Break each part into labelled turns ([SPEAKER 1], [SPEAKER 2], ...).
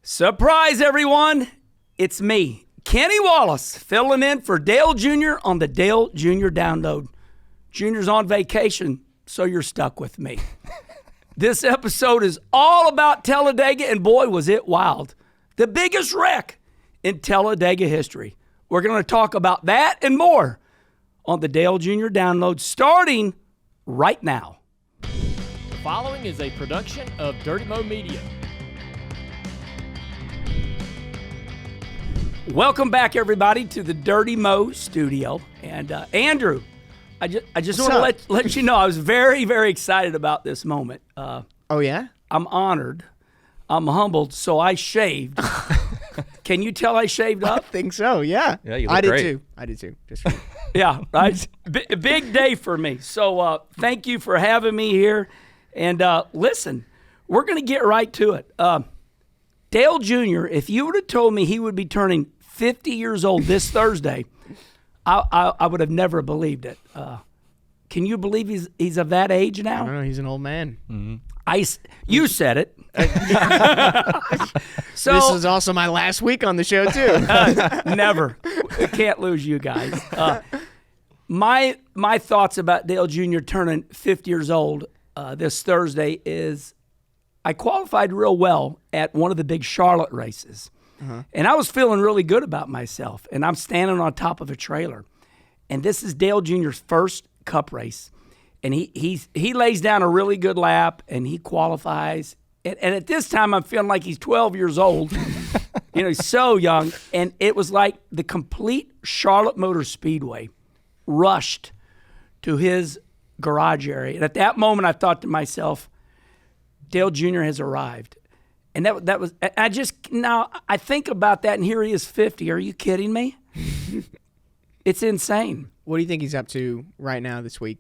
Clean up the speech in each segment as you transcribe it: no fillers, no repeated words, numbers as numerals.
[SPEAKER 1] Surprise, everyone. It's me, Kenny Wallace, filling in for Dale Jr. on the Dale Jr. Download. Junior's on vacation, so you're stuck with me. This episode is all about Talladega, and boy, was it wild. The biggest wreck in Talladega history. We're going to talk about that and more on the Dale Jr. Download, starting right now.
[SPEAKER 2] The following is a production of Dirty Mo Media.
[SPEAKER 1] Welcome back, everybody, to the Dirty Mo studio. And Andrew, I just want to let you know I was very, very excited about this moment.
[SPEAKER 3] Oh, yeah?
[SPEAKER 1] I'm honored. I'm humbled, so I shaved. Can you tell I shaved up?
[SPEAKER 3] I think so, yeah.
[SPEAKER 4] Yeah, you look great.
[SPEAKER 3] I did too. Just for you.
[SPEAKER 1] Yeah, right. Big day for me. So thank you for having me here. And listen, we're going to get right to it. Dale Jr., if you would have told me he would be turning 50 years old this Thursday, I would have never believed it. Can you believe he's of that age now?
[SPEAKER 3] I don't know. He's an old man.
[SPEAKER 4] Mm-hmm.
[SPEAKER 1] You said it. So
[SPEAKER 3] this is also my last week on the show, too.
[SPEAKER 1] Never. Can't lose you guys. My thoughts about Dale Jr. turning 50 years old this Thursday is I qualified real well at one of the big Charlotte races. And I was feeling really good about myself. And I'm standing on top of a trailer. And this is Dale Jr.'s first Cup race. And he lays down a really good lap, and he qualifies. And at this time, I'm feeling like he's 12 years old. He's so young. And it was like the complete Charlotte Motor Speedway rushed to his garage area. And at that moment, I thought to myself, Dale Jr. has arrived. And that was, I think about that, and here he is 50. Are you kidding me? It's insane.
[SPEAKER 3] What do you think he's up to right now this week?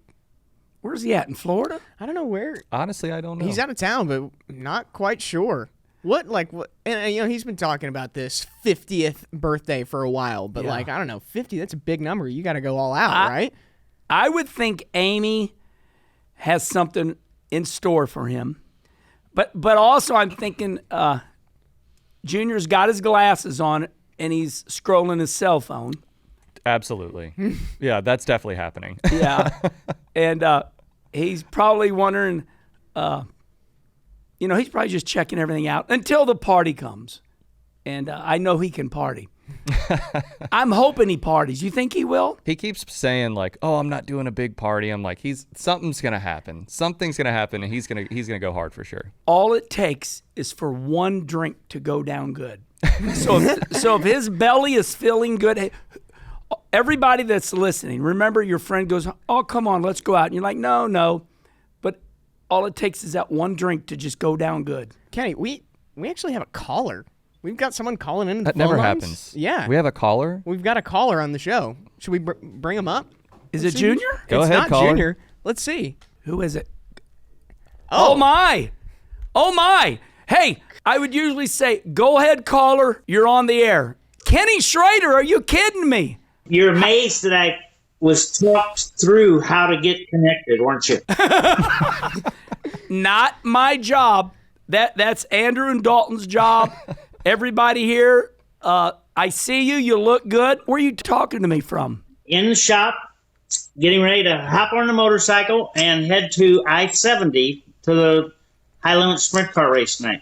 [SPEAKER 1] Where's he at, in Florida?
[SPEAKER 3] I don't know where.
[SPEAKER 4] Honestly, I don't know.
[SPEAKER 3] He's out of town, but not quite sure. What? And he's been talking about this 50th birthday for a while, but I don't know, 50, that's a big number. You got to go all out, right?
[SPEAKER 1] I would think Amy has something in store for him. But also I'm thinking Junior's got his glasses on and he's scrolling his cell phone.
[SPEAKER 4] Absolutely. Yeah, that's definitely happening.
[SPEAKER 1] Yeah. And he's probably wondering, he's probably just checking everything out until the party comes. And I know he can party. I'm hoping he parties. You think he will?
[SPEAKER 4] He keeps saying I'm not doing a big party. I'm like, something's gonna happen. Something's gonna happen, and he's gonna go hard for sure.
[SPEAKER 1] All it takes is for one drink to go down good. So if his belly is feeling good, hey, everybody that's listening, remember your friend goes, "Oh, come on, let's go out," and you're like, "No," but all it takes is that one drink to just go down good.
[SPEAKER 3] Kenny, we actually have a caller. We've got someone calling in.
[SPEAKER 4] That never happens.
[SPEAKER 3] Yeah.
[SPEAKER 4] We have a caller?
[SPEAKER 3] We've got a caller on the show. Should we bring him up?
[SPEAKER 1] Is it Junior?
[SPEAKER 4] Go ahead,
[SPEAKER 3] it's not
[SPEAKER 4] caller.
[SPEAKER 3] Junior. Let's see.
[SPEAKER 1] Who is it?
[SPEAKER 3] Oh,
[SPEAKER 1] my. Hey, I would usually say, go ahead, caller. You're on the air. Kenny Schrader, are you kidding me?
[SPEAKER 5] You're amazed that I was talked through how to get connected, weren't you?
[SPEAKER 1] Not my job. That's Andrew and Dalton's job. Everybody here, I see you. You look good. Where are you talking to me from?
[SPEAKER 5] In the shop, getting ready to hop on the motorcycle and head to I-70 to the high-limit sprint car race tonight.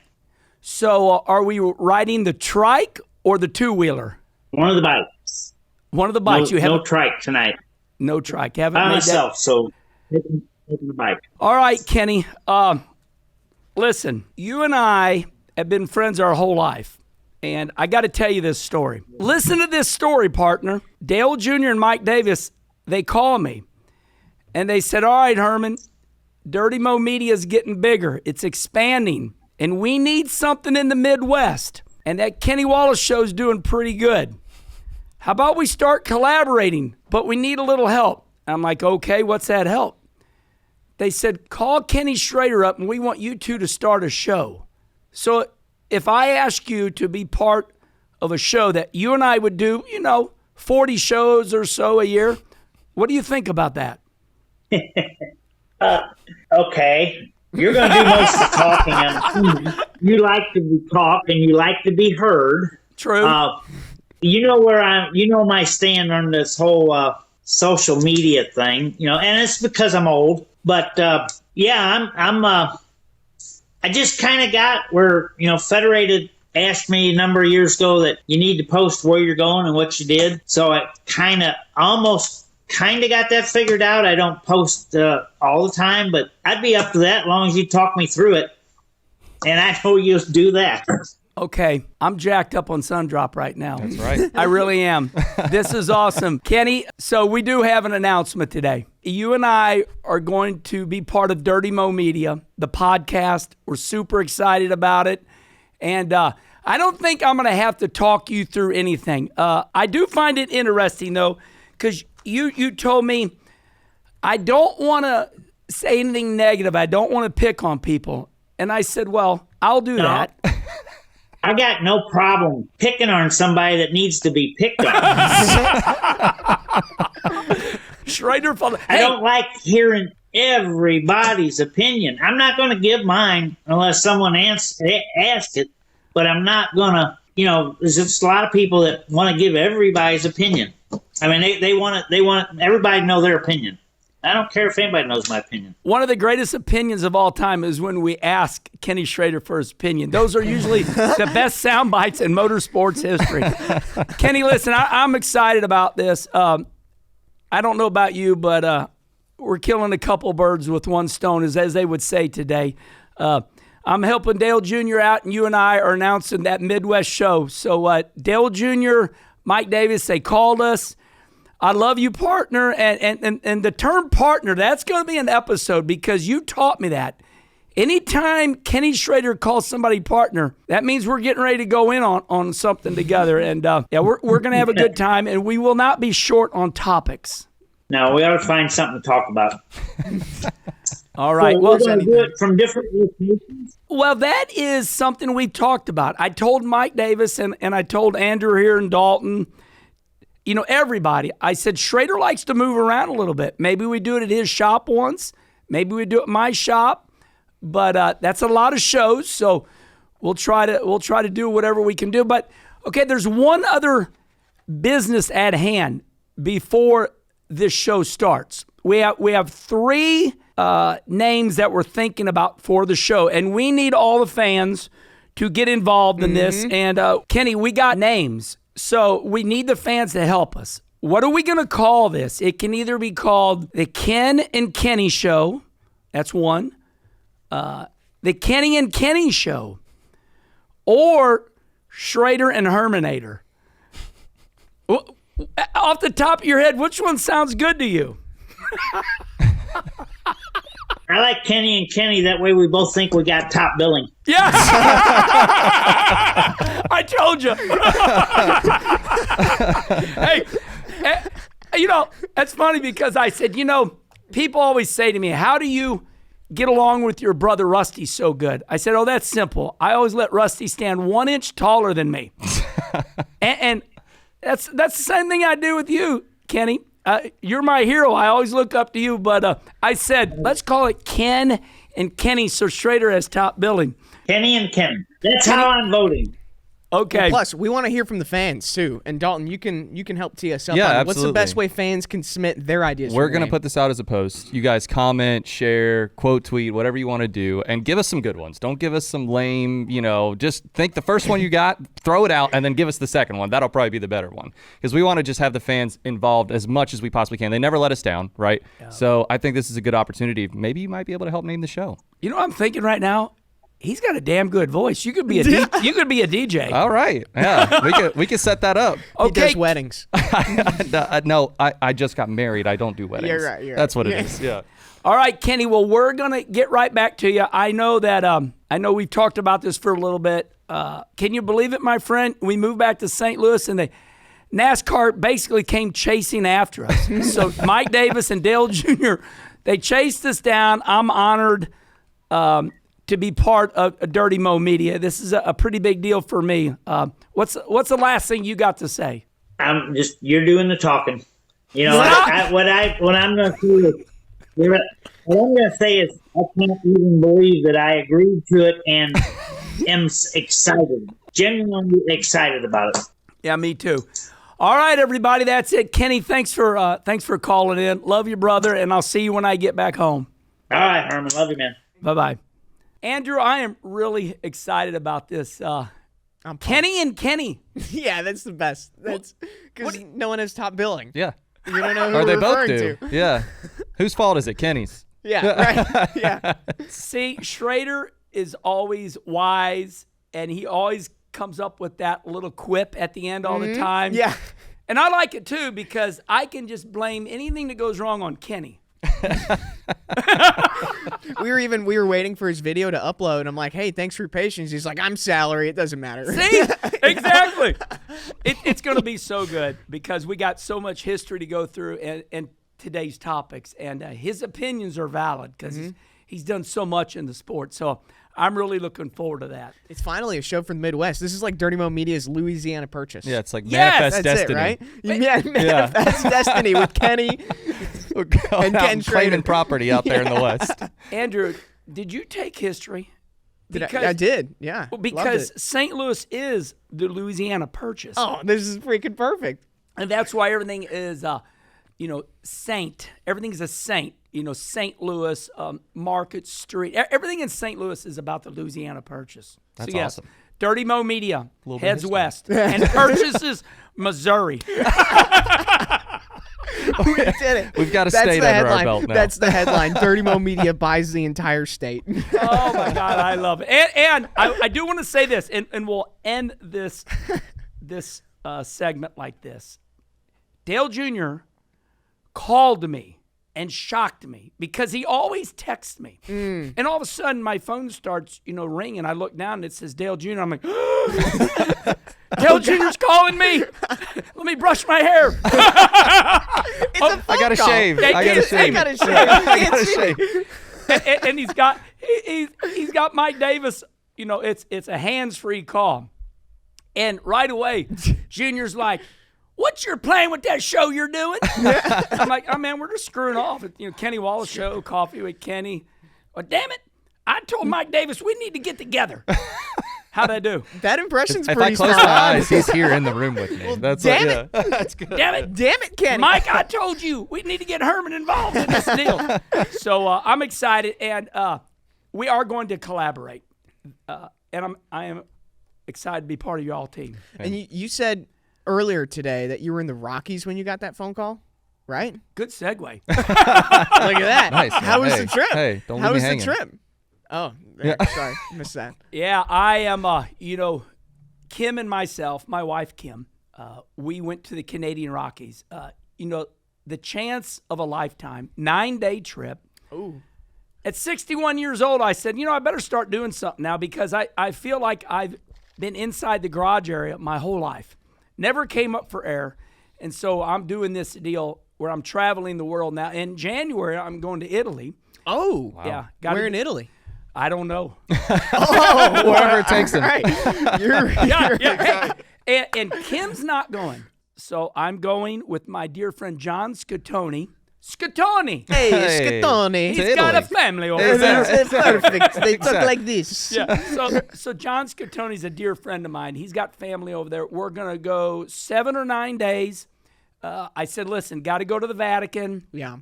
[SPEAKER 1] So are we riding the trike or the two-wheeler?
[SPEAKER 5] One of the bikes.
[SPEAKER 1] One of the bikes.
[SPEAKER 5] No trike tonight.
[SPEAKER 1] No trike. Haven't
[SPEAKER 5] By
[SPEAKER 1] made
[SPEAKER 5] myself, so taking the bike.
[SPEAKER 1] All right, Kenny. Listen, you and I have been friends our whole life, and I got to tell you this story. Listen to this story, partner. Dale Jr. and Mike Davis, they call me, and they said, all right, Herman, Dirty Mo Media is getting bigger. It's expanding, and we need something in the Midwest, and that Kenny Wallace show's doing pretty good. How about we start collaborating, but we need a little help? I'm like, okay, what's that help? They said, call Kenny Schrader up, and we want you two to start a show. So if I ask you to be part of a show that you and I would do, 40 shows or so a year, what do you think about that?
[SPEAKER 5] Okay. You're going to do most of the talking. You like to talk and you like to be heard.
[SPEAKER 1] True.
[SPEAKER 5] You know my stand on this whole social media thing. And it's because I'm old. But I just kind of got where Federated asked me a number of years ago that you need to post where you're going and what you did. So I almost got that figured out. I don't post all the time, but I'd be up to that as long as you talk me through it. And I know you'll do that.
[SPEAKER 1] Okay, I'm jacked up on Sundrop right now.
[SPEAKER 4] That's right.
[SPEAKER 1] I really am. This is awesome. Kenny, so we do have an announcement today. You and I are going to be part of Dirty Mo Media, the podcast. We're super excited about it. And I don't think I'm going to have to talk you through anything. I do find it interesting, though, because you told me I don't want to say anything negative. I don't want to pick on people. And I said, well, I'll do that.
[SPEAKER 5] I got no problem picking on somebody that needs to be picked on.
[SPEAKER 1] Schrader,
[SPEAKER 5] I don't like hearing everybody's opinion. I'm not going to give mine unless someone asks it, but I'm not going to, there's just a lot of people that want to give everybody's opinion. I mean, they want everybody to know their opinion. I don't care if anybody knows my opinion.
[SPEAKER 1] One of the greatest opinions of all time is when we ask Kenny Schrader for his opinion. Those are usually the best sound bites in motorsports history. Kenny, listen, I'm excited about this. I don't know about you, but we're killing a couple birds with one stone, as they would say today. I'm helping Dale Jr. out, and you and I are announcing that Midwest show. So Dale Jr., Mike Davis, they called us. I love you, partner. And the term partner, that's going to be an episode because you taught me that. Anytime Kenny Schrader calls somebody partner, that means we're getting ready to go in on something together. And we're going to have a good time, and we will not be short on topics.
[SPEAKER 5] No, we ought to find something to talk about.
[SPEAKER 1] All right.
[SPEAKER 5] So we're going to do it from different locations?
[SPEAKER 1] Well, that is something we've talked about. I told Mike Davis and I told Andrew here in Dalton, everybody. I said, Schrader likes to move around a little bit. Maybe we do it at his shop once. Maybe we do it at my shop. But that's a lot of shows, so we'll try to do whatever we can do. But, okay, there's one other business at hand before this show starts. We have three names that we're thinking about for the show, and we need all the fans to get involved in this. And, Kenny, we got names. So we need the fans to help us. What are we going to call this? It can either be called the Ken and Kenny Show. That's one. The Kenny and Kenny Show. Or Schrader and Herminator. Off the top of your head, which one sounds good to you?
[SPEAKER 5] I like Kenny and Kenny. That way we both think we got top billing.
[SPEAKER 1] Yes! I told you. Hey, that's funny because I said, people always say to me, how do you get along with your brother Rusty so good? I said, that's simple. I always let Rusty stand 1 inch taller than me. and that's the same thing I do with you, Kenny. You're my hero. I always look up to you. But I said, let's call it Ken and Kenny so Schrader has top billing.
[SPEAKER 5] Kenny and Kenny. That's how I'm voting.
[SPEAKER 1] Okay.
[SPEAKER 3] Well, plus, we want to hear from the fans, too. And, Dalton, you can help tee us up.
[SPEAKER 4] Yeah,
[SPEAKER 3] on
[SPEAKER 4] absolutely.
[SPEAKER 3] What's the best way fans can submit their ideas?
[SPEAKER 4] We're going to put this out as a post. You guys comment, share, quote, tweet, whatever you want to do, and give us some good ones. Don't give us some lame, just think the first one you got, throw it out, and then give us the second one. That'll probably be the better one. Because we want to just have the fans involved as much as we possibly can. They never let us down, right? Yeah. So I think this is a good opportunity. Maybe you might be able to help name the show.
[SPEAKER 1] You know what I'm thinking right now? He's got a damn good voice. You could be a DJ.
[SPEAKER 4] All right. Yeah. we could set that up.
[SPEAKER 3] Okay. He does weddings.
[SPEAKER 4] No, I just got married. I don't do weddings.
[SPEAKER 3] You're right.
[SPEAKER 4] That's what it is. Yeah.
[SPEAKER 1] All right, Kenny. Well, we're gonna get right back to you. I know that I know we've talked about this for a little bit. Can you believe it, my friend? We moved back to St. Louis and NASCAR basically came chasing after us. So Mike Davis and Dale Jr. They chased us down. I'm honored to be part of Dirty Mo Media. This is a pretty big deal for me. What's the last thing you got to say?
[SPEAKER 5] You're doing the talking. What I'm going to say is I can't even believe that I agreed to it and am excited, genuinely excited about it.
[SPEAKER 1] Yeah, me too. All right, everybody, that's it. Kenny, thanks for calling in. Love you, brother, and I'll see you when I get back home.
[SPEAKER 5] All right, Herman. Love you, man.
[SPEAKER 1] Bye-bye. Andrew, I am really excited about this. Kenny and Kenny.
[SPEAKER 3] Yeah, that's the best. That's because no one has top billing.
[SPEAKER 4] Yeah.
[SPEAKER 3] You don't know who
[SPEAKER 4] Or they
[SPEAKER 3] we're
[SPEAKER 4] both
[SPEAKER 3] referring
[SPEAKER 4] do.
[SPEAKER 3] to.
[SPEAKER 4] Yeah. Whose fault is it? Kenny's.
[SPEAKER 3] Yeah, right. Yeah.
[SPEAKER 1] See, Schrader is always wise, and he always comes up with that little quip at the end all the time.
[SPEAKER 3] Yeah.
[SPEAKER 1] And I like it, too, because I can just blame anything that goes wrong on Kenny.
[SPEAKER 3] We were waiting for his video to upload, and I'm like, hey, thanks for your patience. He's like, I'm salary. It doesn't matter.
[SPEAKER 1] See? Exactly. It's going to be so good because we got so much history to go through and today's topics. And his opinions are valid because he's done so much in the sport. So I'm really looking forward to that.
[SPEAKER 3] It's finally a show from the Midwest. This is like Dirty Mo Media's Louisiana Purchase.
[SPEAKER 4] Yeah, it's like
[SPEAKER 1] Yes,
[SPEAKER 4] Manifest
[SPEAKER 3] That's
[SPEAKER 4] Destiny.
[SPEAKER 3] it, right? Yeah, Manifest Destiny with Kenny.
[SPEAKER 4] We're going
[SPEAKER 3] And
[SPEAKER 4] out
[SPEAKER 3] Ken
[SPEAKER 4] and
[SPEAKER 3] Schrader.
[SPEAKER 4] claiming property out there in the West.
[SPEAKER 1] Andrew, did you take history?
[SPEAKER 3] I did, yeah.
[SPEAKER 1] Well,
[SPEAKER 3] Loved
[SPEAKER 1] because
[SPEAKER 3] it.
[SPEAKER 1] St. Louis is the Louisiana Purchase.
[SPEAKER 3] Oh, this is freaking perfect.
[SPEAKER 1] And that's why everything is, saint. Everything's a saint. St. Louis, Market Street. Everything in St. Louis is about the Louisiana Purchase.
[SPEAKER 4] That's
[SPEAKER 1] so, yes,
[SPEAKER 4] awesome.
[SPEAKER 1] Dirty Mo Media
[SPEAKER 4] Little bit
[SPEAKER 1] heads
[SPEAKER 4] of
[SPEAKER 1] west and purchases Missouri.
[SPEAKER 3] We did it.
[SPEAKER 4] We've got a
[SPEAKER 3] That's
[SPEAKER 4] state
[SPEAKER 3] the
[SPEAKER 4] under our
[SPEAKER 3] headline.
[SPEAKER 4] belt now.
[SPEAKER 3] That's the headline. Dirty Mo Media buys the entire state.
[SPEAKER 1] Oh, my God, I love it. And I do want to say this, and we'll end this segment like this. Dale Jr. called me and shocked me because he always texts me. And all of a sudden, my phone starts, ringing. I look down and it says Dale Jr. I'm like, Dale Jr.'s calling me. Let me brush my hair.
[SPEAKER 4] I got to shave.
[SPEAKER 1] Yeah,
[SPEAKER 4] I got to
[SPEAKER 1] I
[SPEAKER 4] shave.
[SPEAKER 3] gotta shave.
[SPEAKER 4] I got to shave.
[SPEAKER 1] and he's got Mike Davis. It's a hands-free call. And right away, Junior's like, what's your plan with that show you're doing? I'm like, oh, man, we're just screwing off. Kenny Wallace show, Coffee with Kenny. Well, damn it. I told Mike Davis we need to get together. How'd I do?
[SPEAKER 3] That impression's
[SPEAKER 4] If I
[SPEAKER 3] pretty
[SPEAKER 4] close
[SPEAKER 3] spot
[SPEAKER 4] my
[SPEAKER 3] on.
[SPEAKER 4] eyes, he's here in the room with me. That's
[SPEAKER 3] damn
[SPEAKER 4] yeah. That's good.
[SPEAKER 1] Damn it.
[SPEAKER 3] Damn it, Kenny.
[SPEAKER 1] Mike, I told you we need to get Herman involved in this deal. So I'm excited, and we are going to collaborate. And I am excited to be part of y'all team.
[SPEAKER 3] And you said earlier today that you were in the Rockies when you got that phone call, right?
[SPEAKER 1] Good segue.
[SPEAKER 3] Look at that.
[SPEAKER 4] Nice, man.
[SPEAKER 3] How was
[SPEAKER 4] Hey,
[SPEAKER 3] the trip?
[SPEAKER 4] hey, don't leave
[SPEAKER 3] How
[SPEAKER 4] me
[SPEAKER 3] was
[SPEAKER 4] hanging.
[SPEAKER 3] the trip? Oh, sorry, missed that.
[SPEAKER 1] Yeah, I am, Kim and myself, my wife Kim, we went to the Canadian Rockies. The chance of a lifetime, 9-day trip.
[SPEAKER 3] Ooh.
[SPEAKER 1] At 61 years old, I said, I better start doing something now because I feel like I've been inside the garage area my whole life. Never came up for air. And so I'm doing this deal where I'm traveling the world now. In January, I'm going to Italy.
[SPEAKER 3] Oh,
[SPEAKER 1] Yeah.
[SPEAKER 3] where in Italy?
[SPEAKER 1] I don't know.
[SPEAKER 4] Wherever it takes him.
[SPEAKER 3] Right.
[SPEAKER 1] Yeah. Hey, and Kim's not going. So I'm going with my dear friend John Scatoni. Scatoni!
[SPEAKER 3] Hey,
[SPEAKER 4] Hey.
[SPEAKER 3] Scatoni.
[SPEAKER 1] He's got a family over
[SPEAKER 3] It's
[SPEAKER 1] there.
[SPEAKER 3] perfect. They talk
[SPEAKER 4] Exactly.
[SPEAKER 3] like this.
[SPEAKER 1] Yeah. So John Scatoni's a dear friend of mine. He's got family over there. We're going to go 7 or 9 days. I said, listen, got to go to the Vatican.
[SPEAKER 3] Yeah.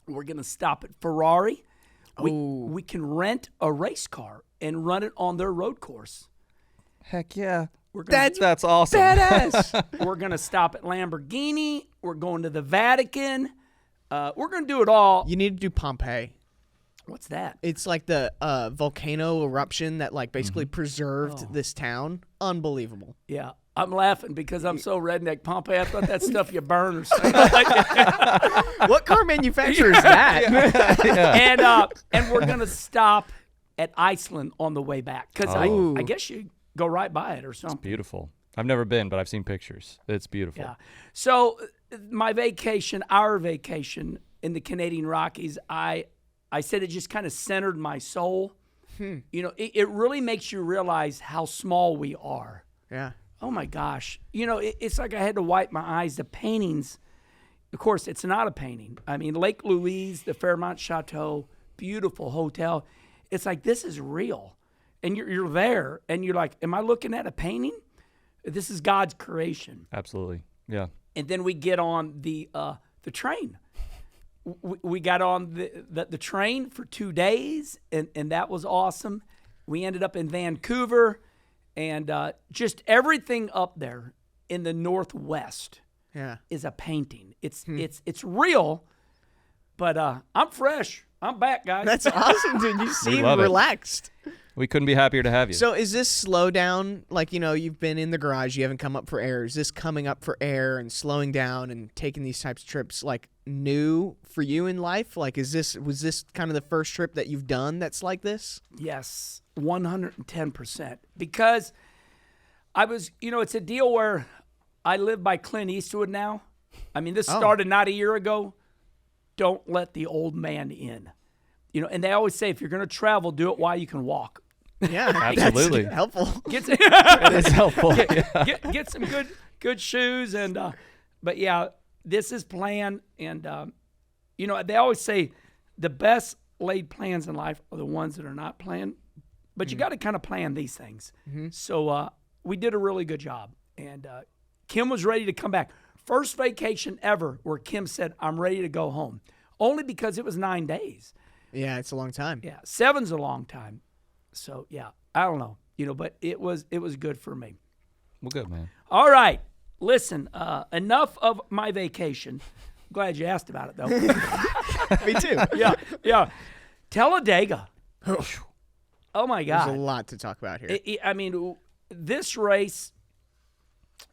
[SPEAKER 1] We're going to stop at Ferrari. We can rent a race car and run it on their road course.
[SPEAKER 4] Heck yeah.
[SPEAKER 1] We're gonna
[SPEAKER 4] That's awesome.
[SPEAKER 1] badass. We're going to stop at Lamborghini. We're going to the Vatican. We're going to do it all.
[SPEAKER 3] You need to do Pompeii.
[SPEAKER 1] What's that?
[SPEAKER 3] It's like the volcano eruption that basically preserved this town. Unbelievable.
[SPEAKER 1] Yeah. I'm laughing because I'm so redneck. Pompeii, I thought that stuff you burn or something.
[SPEAKER 3] What car manufacturer is that?
[SPEAKER 1] And we're going to stop at Iceland on the way back because
[SPEAKER 3] Oh.
[SPEAKER 1] I guess you go right by it or something.
[SPEAKER 4] Beautiful. I've never been, but I've seen pictures. It's beautiful.
[SPEAKER 1] Yeah. So my vacation, our vacation in the Canadian Rockies, I said it just kind of centered my soul. It really makes you realize how small we are.
[SPEAKER 3] Yeah.
[SPEAKER 1] Oh my gosh. It's like I had to wipe my eyes. The paintings, of course, it's not a painting. I mean, Lake Louise, the Fairmont Chateau, beautiful hotel. It's like, this is real. And you're there, and you're like, am I looking at a painting? This is God's creation.
[SPEAKER 4] Absolutely. Yeah.
[SPEAKER 1] And then we get on the train. We got on the train for 2 days, and that was awesome. We ended up in Vancouver, and just everything up there in the Northwest is a painting. It's real, but I'm fresh. I'm back, guys.
[SPEAKER 3] That's awesome, dude. You seem
[SPEAKER 4] love it.
[SPEAKER 3] relaxed.
[SPEAKER 4] We couldn't be happier to have you.
[SPEAKER 3] So is this slow down? Like, you've been in the garage, you haven't come up for air. Is this coming up for air and slowing down and taking these types of trips like new for you in life? Like, was this kind of the first trip that you've done that's like this?
[SPEAKER 1] Yes, 110%. Because I was, it's a deal where I live by Clint Eastwood now. I mean, this started not a year ago. Don't let the old man in. And they always say, if you're going to travel, do it while you can walk.
[SPEAKER 3] Yeah,
[SPEAKER 4] Absolutely.
[SPEAKER 3] That's helpful.
[SPEAKER 4] It is helpful.
[SPEAKER 1] Get some good shoes. But yeah, this is planned. And, they always say the best laid plans in life are the ones that are not planned. But you got to kind of plan these things. So we did a really good job. And Kim was ready to come back. First vacation ever where Kim said, I'm ready to go home. Only because it was 9 days.
[SPEAKER 3] Yeah, it's a long time.
[SPEAKER 1] Yeah, 7's a long time. So, yeah, I don't know. But it was good for me.
[SPEAKER 4] Well, good, man.
[SPEAKER 1] All right. Listen, enough of my vacation. I'm glad you asked about it, though.
[SPEAKER 3] Me too.
[SPEAKER 1] Yeah. Talladega. Oh, my God.
[SPEAKER 3] There's a lot to talk about here.
[SPEAKER 1] This race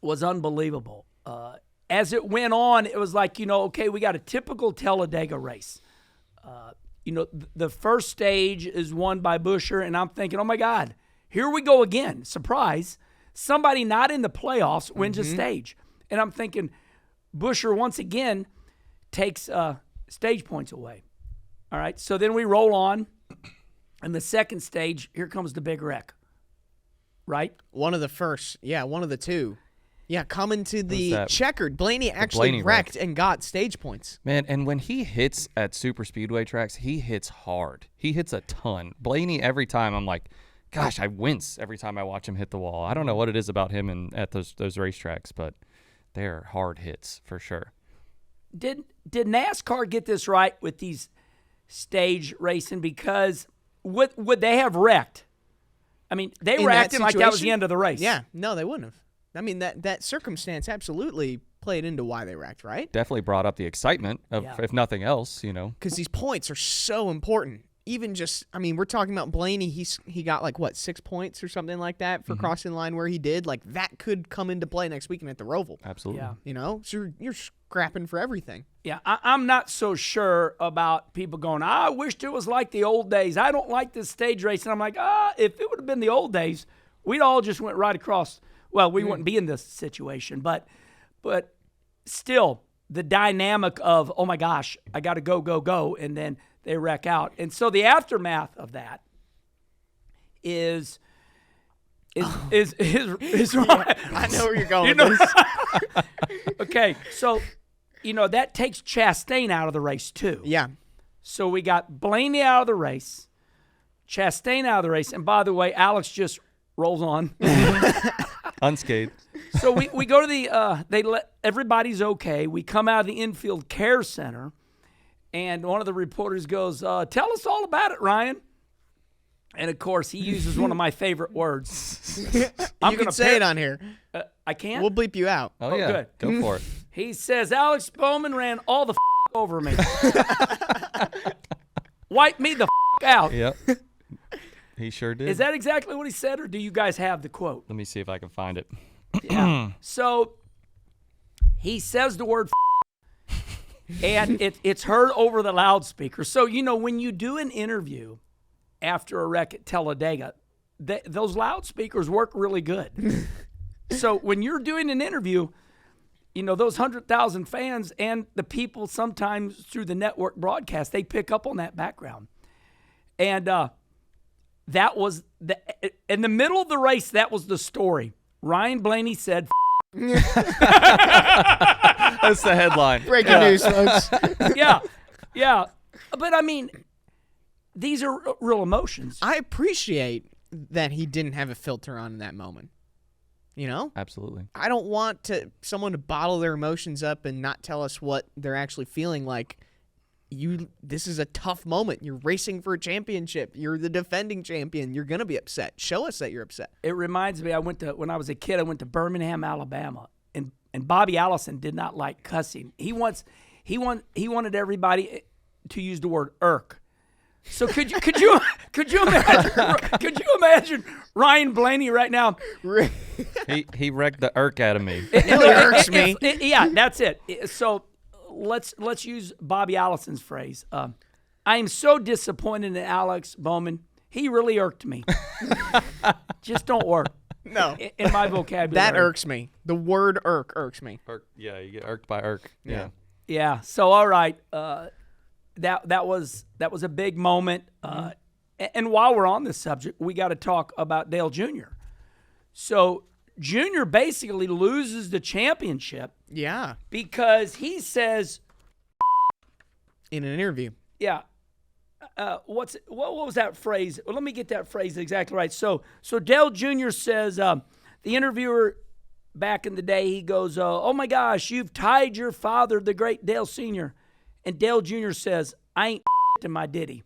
[SPEAKER 1] was unbelievable. As it went on, it was like, okay, we got a typical Talladega race. The first stage is won by Buescher, and I'm thinking, oh, my God, here we go again. Surprise. Somebody not in the playoffs wins a stage. And I'm thinking, Buescher once again takes stage points away. All right, so then we roll on. And the second stage, here comes the big wreck. Right?
[SPEAKER 3] One of the first. Yeah, one of the two. Yeah, coming to the checkered. Blaney actually
[SPEAKER 4] Blaney
[SPEAKER 3] wrecked and got stage points.
[SPEAKER 4] Man, and when he hits at super speedway tracks, he hits hard. He hits a ton. Blaney, every time, I'm like, gosh, I wince every time I watch him hit the wall. I don't know what it is about him at those racetracks, but they're hard hits for sure.
[SPEAKER 1] Did NASCAR get this right with these stage racing? Because would they have wrecked? I mean, they were acting like that was the end of the race.
[SPEAKER 3] Yeah, no, they wouldn't have. I mean, that circumstance absolutely played into why they wrecked, right?
[SPEAKER 4] Definitely brought up the excitement of, if nothing else,
[SPEAKER 3] Because these points are so important. Even just, we're talking about Blaney. He got 6 points or something like that for crossing the line where he did. Like, that could come into play next weekend at the Roval.
[SPEAKER 4] Absolutely.
[SPEAKER 1] Yeah.
[SPEAKER 3] So you're scrapping for everything.
[SPEAKER 1] Yeah, I'm not so sure about people going, I wished it was like the old days. I don't like this stage race. And I'm like, if it would have been the old days, we'd all just went right across. Well, we wouldn't be in this situation. But still, the dynamic of, oh, my gosh, I got to go, and then they wreck out. And so the aftermath of that is right.
[SPEAKER 3] I know where you're going with this.
[SPEAKER 1] Okay, so, that takes Chastain out of the race too.
[SPEAKER 3] Yeah.
[SPEAKER 1] So we got Blaney out of the race, Chastain out of the race, and by the way, Alex just rolls on.
[SPEAKER 4] Unscathed.
[SPEAKER 1] So we go to they let everybody's okay. We come out of the infield care center, and one of the reporters goes, tell us all about it, Ryan. And, of course, he uses one of my favorite words.
[SPEAKER 3] You can say it on here.
[SPEAKER 1] I can't?
[SPEAKER 3] We'll bleep you out.
[SPEAKER 4] Oh, yeah.
[SPEAKER 1] Good.
[SPEAKER 4] Go for it.
[SPEAKER 1] He says, Alex Bowman ran all the over me. Wipe me the out.
[SPEAKER 4] Yep. He sure did.
[SPEAKER 1] Is that exactly what he said, or do you guys have the quote?
[SPEAKER 4] Let me see if I can find it.
[SPEAKER 1] Yeah. So he says the word and it's heard over the loudspeaker. So, when you do an interview after a wreck at Talladega, those loudspeakers work really good. So when you're doing an interview, those 100,000 fans and the people sometimes through the network broadcast, they pick up on that background. And that was in the middle of the race, that was the story. Ryan Blaney said,
[SPEAKER 4] That's the headline.
[SPEAKER 3] Breaking news, folks.
[SPEAKER 1] yeah. But these are real emotions.
[SPEAKER 3] I appreciate that he didn't have a filter on in that moment. You know?
[SPEAKER 4] Absolutely.
[SPEAKER 3] I don't want someone to bottle their emotions up and not tell us what they're actually feeling like. This is a tough moment. You're racing for a championship. You're the defending champion. You're going to be upset. Show us that you're upset.
[SPEAKER 1] It reminds me, when I was a kid, I went to Birmingham, Alabama, and Bobby Allison did not like cussing. He wanted everybody to use the word irk. So could you imagine Ryan Blaney right now?
[SPEAKER 4] He wrecked the irk out of me.
[SPEAKER 3] It really irks me.
[SPEAKER 1] Yeah, that's it. So let's use Bobby Allison's phrase. I am so disappointed in Alex Bowman. He really irked me. Just don't work.
[SPEAKER 3] No.
[SPEAKER 1] In my vocabulary.
[SPEAKER 3] That irks me. The word irk irks me.
[SPEAKER 4] Yeah, you get irked by irk. Yeah.
[SPEAKER 1] Yeah. So all right. That was a big moment. And while we're on this subject, we got to talk about Dale Jr. So Jr. basically loses the championship.
[SPEAKER 3] Yeah.
[SPEAKER 1] Because he says
[SPEAKER 3] in an interview.
[SPEAKER 1] Yeah. What was that phrase? Well, let me get that phrase exactly right. So Dale Jr. says, the interviewer back in the day, he goes, oh my gosh, you've tied your father, the great Dale Sr. And Dale Jr. says, I ain't in my ditty.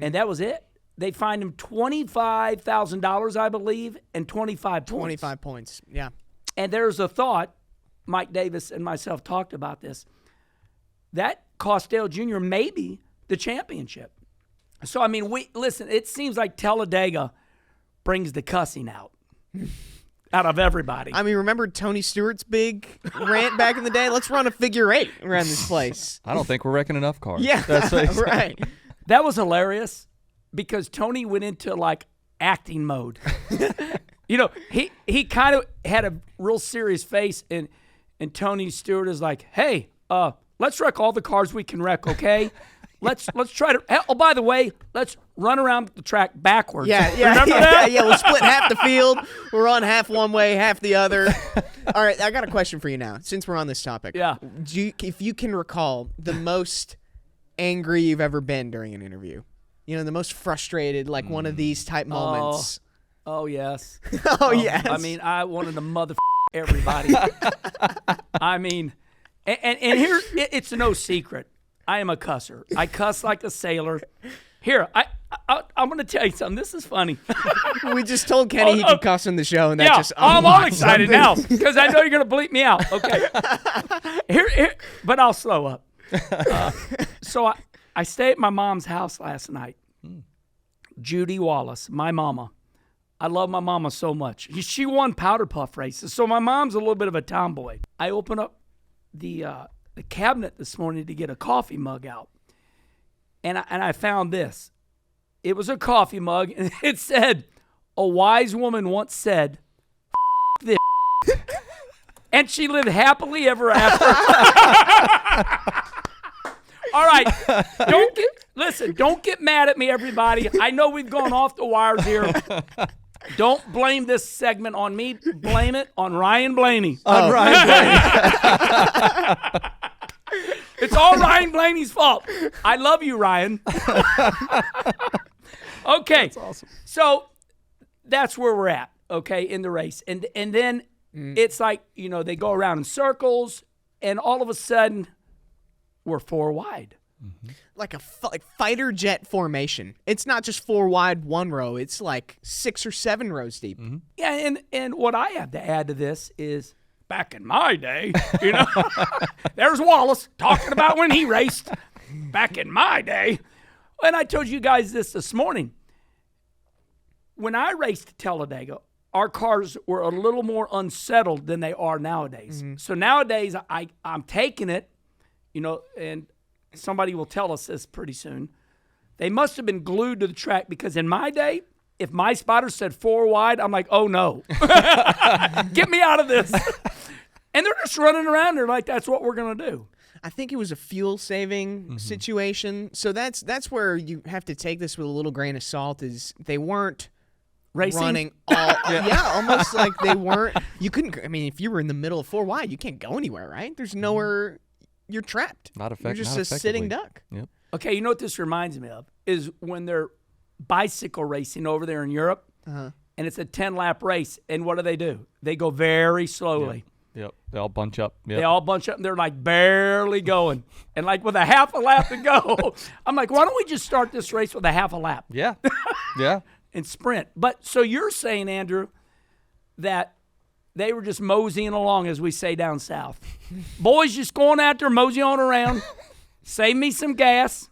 [SPEAKER 1] And that was it. They fined him $25,000, I believe, and 25 points.
[SPEAKER 3] 25 points, yeah.
[SPEAKER 1] And there's a thought, Mike Davis and myself talked about this, that cost Dale Jr. maybe the championship. So, I mean, listen, it seems like Talladega brings the cussing out of everybody.
[SPEAKER 3] I mean, remember Tony Stewart's big rant back in the day? Let's run a figure 8 around this place.
[SPEAKER 4] I don't think we're wrecking enough cars.
[SPEAKER 3] Yeah,
[SPEAKER 4] that's
[SPEAKER 3] right.
[SPEAKER 1] That was hilarious because Tony went into like acting mode. You know, he kind of had a real serious face, and Tony Stewart is like, "Hey, let's wreck all the cars we can wreck, okay? Let's try to. Oh, by the way, let's run around the track backwards.
[SPEAKER 3] Yeah.
[SPEAKER 1] Remember that?
[SPEAKER 3] Yeah. We'll split half the field. We'll run half one way, half the other. All right, I got a question for you now, since we're on this topic.
[SPEAKER 1] Yeah.
[SPEAKER 3] If you can recall the most angry you've ever been during an interview, you know, the most frustrated, like one of these type moments.
[SPEAKER 1] Oh yes.
[SPEAKER 3] Oh yes.
[SPEAKER 1] I mean, I wanted to mother everybody. I mean, and here it's no secret. I am a cusser. I cuss like a sailor. Here, I'm going to tell you something. This is funny.
[SPEAKER 3] We just told Kenny he could cuss on the show, and that
[SPEAKER 1] yeah,
[SPEAKER 3] just
[SPEAKER 1] I'm all excited now
[SPEAKER 3] something.
[SPEAKER 1] because I know you're going to bleep me out. Okay. Here, but I'll slow up. So I stayed at my mom's house last night. Judy Wallace, my mama. I love my mama so much. She won powder puff races, so my mom's a little bit of a tomboy. I open up the cabinet this morning to get a coffee mug out, and I found this. It was a coffee mug, and it said, "A wise woman once said, F this," and she lived happily ever after. All right, don't get mad at me, everybody. I know we've gone off the wires here. Don't blame this segment on me. Blame it on Ryan Blaney.
[SPEAKER 3] On Ryan Blaney.
[SPEAKER 1] It's all Ryan Blaney's fault. I love you, Ryan. Okay. That's awesome. So that's where we're at, okay, in the race. And then it's like, you know, they go around in circles, and all of a sudden we're 4 wide.
[SPEAKER 3] Mm-hmm. Like a fighter jet formation. It's not just 4 wide, 1 row. It's like 6 or 7 rows deep.
[SPEAKER 4] Mm-hmm.
[SPEAKER 1] Yeah, and what I have to add to this is back in my day, you know, there's Wallace talking about when he raced back in my day. And I told you guys this morning. When I raced at Talladega, our cars were a little more unsettled than they are nowadays. Mm-hmm. So nowadays, I'm taking it, you know, and somebody will tell us this pretty soon. They must have been glued to the track because in my day, if my spotter said 4 wide, I'm like, oh no. Get me out of this. And they're just running around there like that's what we're going to do.
[SPEAKER 3] I think it was a fuel-saving situation. So that's where you have to take this with a little grain of salt is they weren't
[SPEAKER 1] racing?
[SPEAKER 3] Running all almost like they weren't. You couldn't, I mean, if you were in the middle of 4 wide, you can't go anywhere, right? There's nowhere, you're trapped.
[SPEAKER 4] Not effective.
[SPEAKER 3] You're just a sitting duck.
[SPEAKER 4] Yep.
[SPEAKER 1] Okay, you know what this reminds me of? is when they're bicycle racing over there in Europe, and it's a 10-lap race. And what do? They go very slowly.
[SPEAKER 4] Yep. They all bunch up. Yep.
[SPEAKER 1] They all bunch up, and they're like barely going. And like with a half a lap to go, I'm like, why don't we just start this race with a half a lap?
[SPEAKER 4] Yeah. Yeah.
[SPEAKER 1] And sprint. But so you're saying, Andrew, that they were just moseying along, as we say down south. Boys just going out there, moseying around, save me some gas.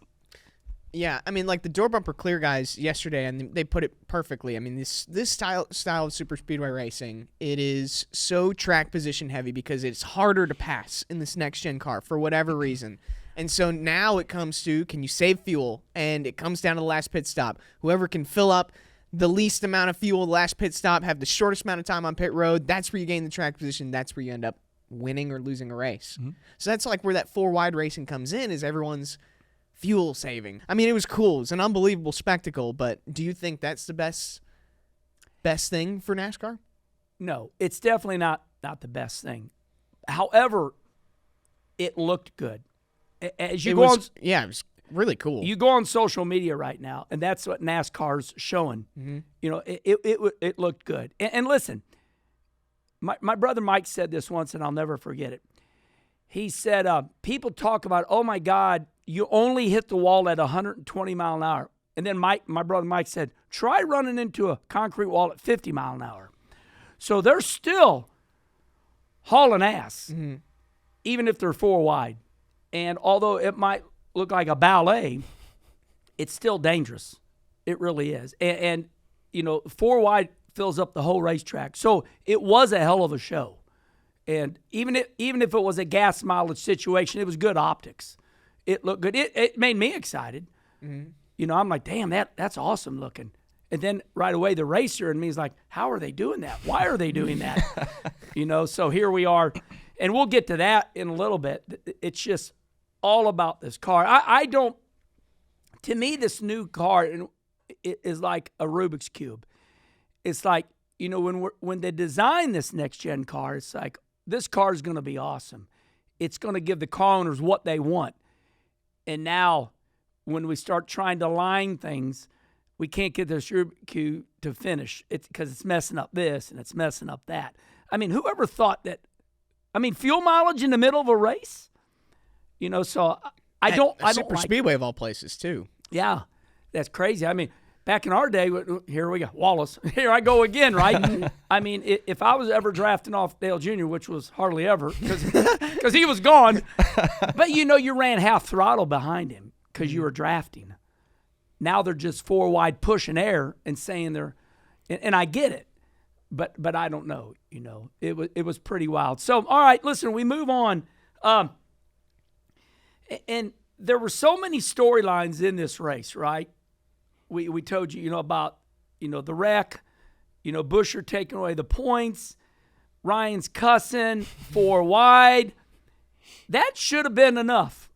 [SPEAKER 3] Yeah, I mean, like the door bumper clear guys yesterday, and they put it perfectly. I mean, this style of super speedway racing, it is so track position heavy because it's harder to pass in this next gen car for whatever reason. And so now it comes to, can you save fuel? And it comes down to the last pit stop. Whoever can fill up the least amount of fuel, the last pit stop, have the shortest amount of time on pit road, that's where you gain the track position. That's where you end up winning or losing a race. So that's like where that 4 wide racing comes in, is everyone's fuel saving. I mean, it was cool. It's an unbelievable spectacle, but do you think that's the best thing for NASCAR?
[SPEAKER 1] No, it's definitely not the best thing. However, it looked good. As you
[SPEAKER 3] It
[SPEAKER 1] go
[SPEAKER 3] was,
[SPEAKER 1] on,
[SPEAKER 3] yeah, it was really cool.
[SPEAKER 1] you go on social media right now, and that's what NASCAR's showing. You know, it looked good. And listen, my brother Mike said this once, and I'll never forget it. He said, people talk about, oh, my God, you only hit the wall at 120 mile an hour. And then my brother Mike said, try running into a concrete wall at 50 mile an hour. So they're still hauling ass, even if they're 4 wide. And although it might look like a ballet, it's still dangerous. It really is. And you know, 4 wide fills up the whole racetrack. So it was a hell of a show. And even if it was a gas mileage situation, it was good optics. It looked good. It made me excited. You know, I'm like, damn, that's awesome looking. And then right away, the racer in me is like, how are they doing that? Why are they doing that? You know, so here we are. And we'll get to that in a little bit. It's just all about this car. I don't, to me, this new car is like a Rubik's Cube. It's like, you know, when they design this next-gen car, it's like, this car is going to be awesome. It's going to give the car owners what they want. And now, when we start trying to line things, we can't get this Rubik's Cube to finish. It's because it's messing up this and it's messing up that. I mean, whoever thought that? I mean, fuel mileage in the middle of a race. You know, so I don't
[SPEAKER 3] Super
[SPEAKER 1] like
[SPEAKER 3] speedway of all places too.
[SPEAKER 1] Yeah, that's crazy. I mean, back in our day, here we go, Wallace. Here I go again, right? I mean, if I was ever drafting off Dale Jr., which was hardly ever, because he was gone, but you know, you ran half throttle behind him because you were drafting. Now they're just 4 wide pushing air and saying they're, and I get it, but I don't know. You know, it was pretty wild. So, all right, listen, we move on. And there were so many storylines in this race, right? We told you, you know, about, you know, the wreck, you know, Buescher taking away the points, Ryan's cussing 4 wide. That should have been enough.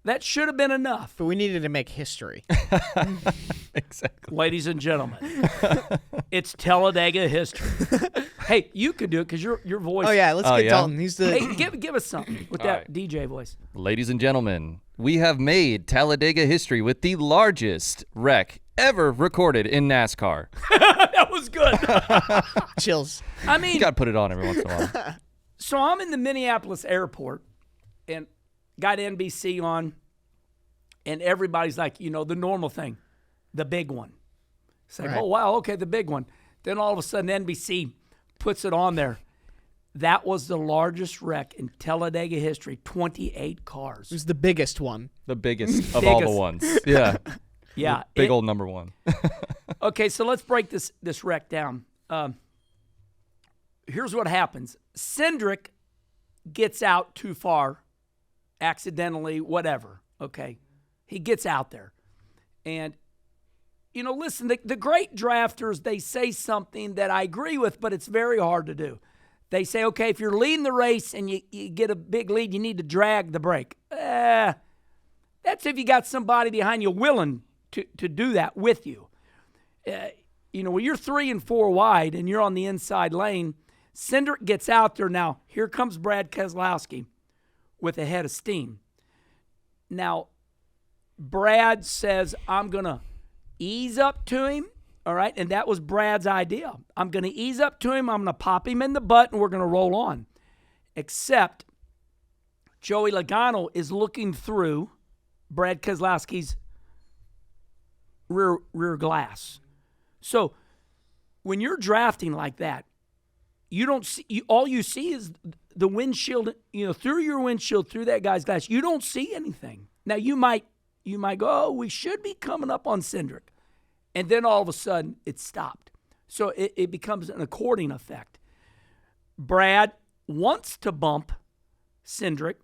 [SPEAKER 1] That should have been enough.
[SPEAKER 3] But we needed to make history.
[SPEAKER 4] Exactly.
[SPEAKER 1] Ladies and gentlemen, it's Talladega history. Hey, you could do it because your voice.
[SPEAKER 3] Oh yeah, let's get
[SPEAKER 4] yeah?
[SPEAKER 3] Dalton. He's the
[SPEAKER 1] Hey, give us something with that
[SPEAKER 4] right.
[SPEAKER 1] DJ voice.
[SPEAKER 4] Ladies and gentlemen, we have made Talladega history with the largest wreck ever recorded in NASCAR.
[SPEAKER 1] That was good.
[SPEAKER 3] chills.
[SPEAKER 1] I mean,
[SPEAKER 4] You got to put it on every once in a while.
[SPEAKER 1] so I'm in the Minneapolis airport and got NBC on, and everybody's like, you know, the normal thing, the big one. It's like,
[SPEAKER 3] Right.
[SPEAKER 1] oh, wow, okay, the big one. Then all of a sudden NBC puts it on there. That was the largest wreck in Talladega history, 28 cars.
[SPEAKER 3] It was the biggest one.
[SPEAKER 4] The biggest of all the
[SPEAKER 1] Biggest.
[SPEAKER 4] ones. Yeah.
[SPEAKER 1] Yeah.
[SPEAKER 4] Big old number 1.
[SPEAKER 1] Okay, so let's break this wreck down. Here's what happens. Cindric gets out too far, accidentally, whatever, okay? He gets out there. And, you know, listen, the great drafters, they say something that I agree with, but it's very hard to do. They say, okay, if you're leading the race and you get a big lead, you need to drag the brake. That's if you got somebody behind you willing to do that with you. You know, when you're 3 and 4 wide and you're on the inside lane, Cindric gets out there. Now, here comes Brad Keselowski with a head of steam. Now, Brad says, I'm going to ease up to him, all right? And that was Brad's idea. I'm going to ease up to him. I'm going to pop him in the butt, and we're going to roll on. Except Joey Logano is looking through Brad Keselowski's rear glass. So when you're drafting like that, you don't see, all you see is the windshield, through your windshield, through that guy's glass. You don't see anything. Now, you might go, oh, we should be coming up on Cindric. And then all of a sudden, it stopped. So it becomes an according effect. Brad wants to bump Cindric,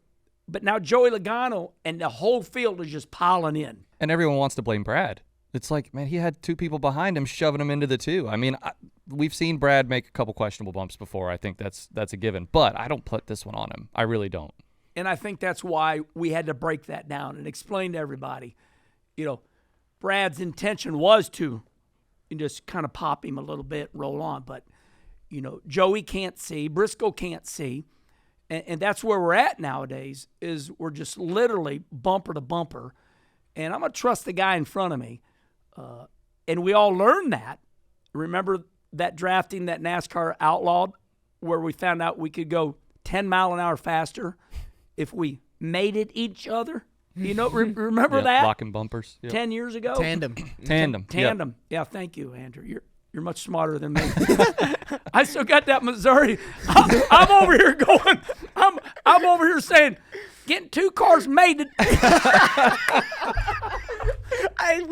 [SPEAKER 1] but now Joey Logano and the whole field is just piling in.
[SPEAKER 4] And everyone wants to blame Brad. It's like, man, he had 2 people behind him shoving him into the 2. I mean, we've seen Brad make a couple questionable bumps before. I think that's a given. But I don't put this one on him. I really don't.
[SPEAKER 1] And I think that's why we had to break that down and explain to everybody, Brad's intention was to just kind of pop him a little bit, roll on. But, Joey can't see, Briscoe can't see. And that's where we're at nowadays, is we're just literally bumper to bumper. And I'm going to trust the guy in front of me. And we all learned that. Remember that drafting that NASCAR outlawed, where we found out we could go 10 mile an hour faster if we mated each other? Remember that?
[SPEAKER 4] Locking bumpers. Yep.
[SPEAKER 1] 10 years ago?
[SPEAKER 3] Tandem.
[SPEAKER 4] Tandem.
[SPEAKER 1] Yep. Yeah, thank you, Andrew. You're much smarter than me. I still got that Missouri. I'm over here going, I'm over here saying, getting 2 cars mated.
[SPEAKER 3] I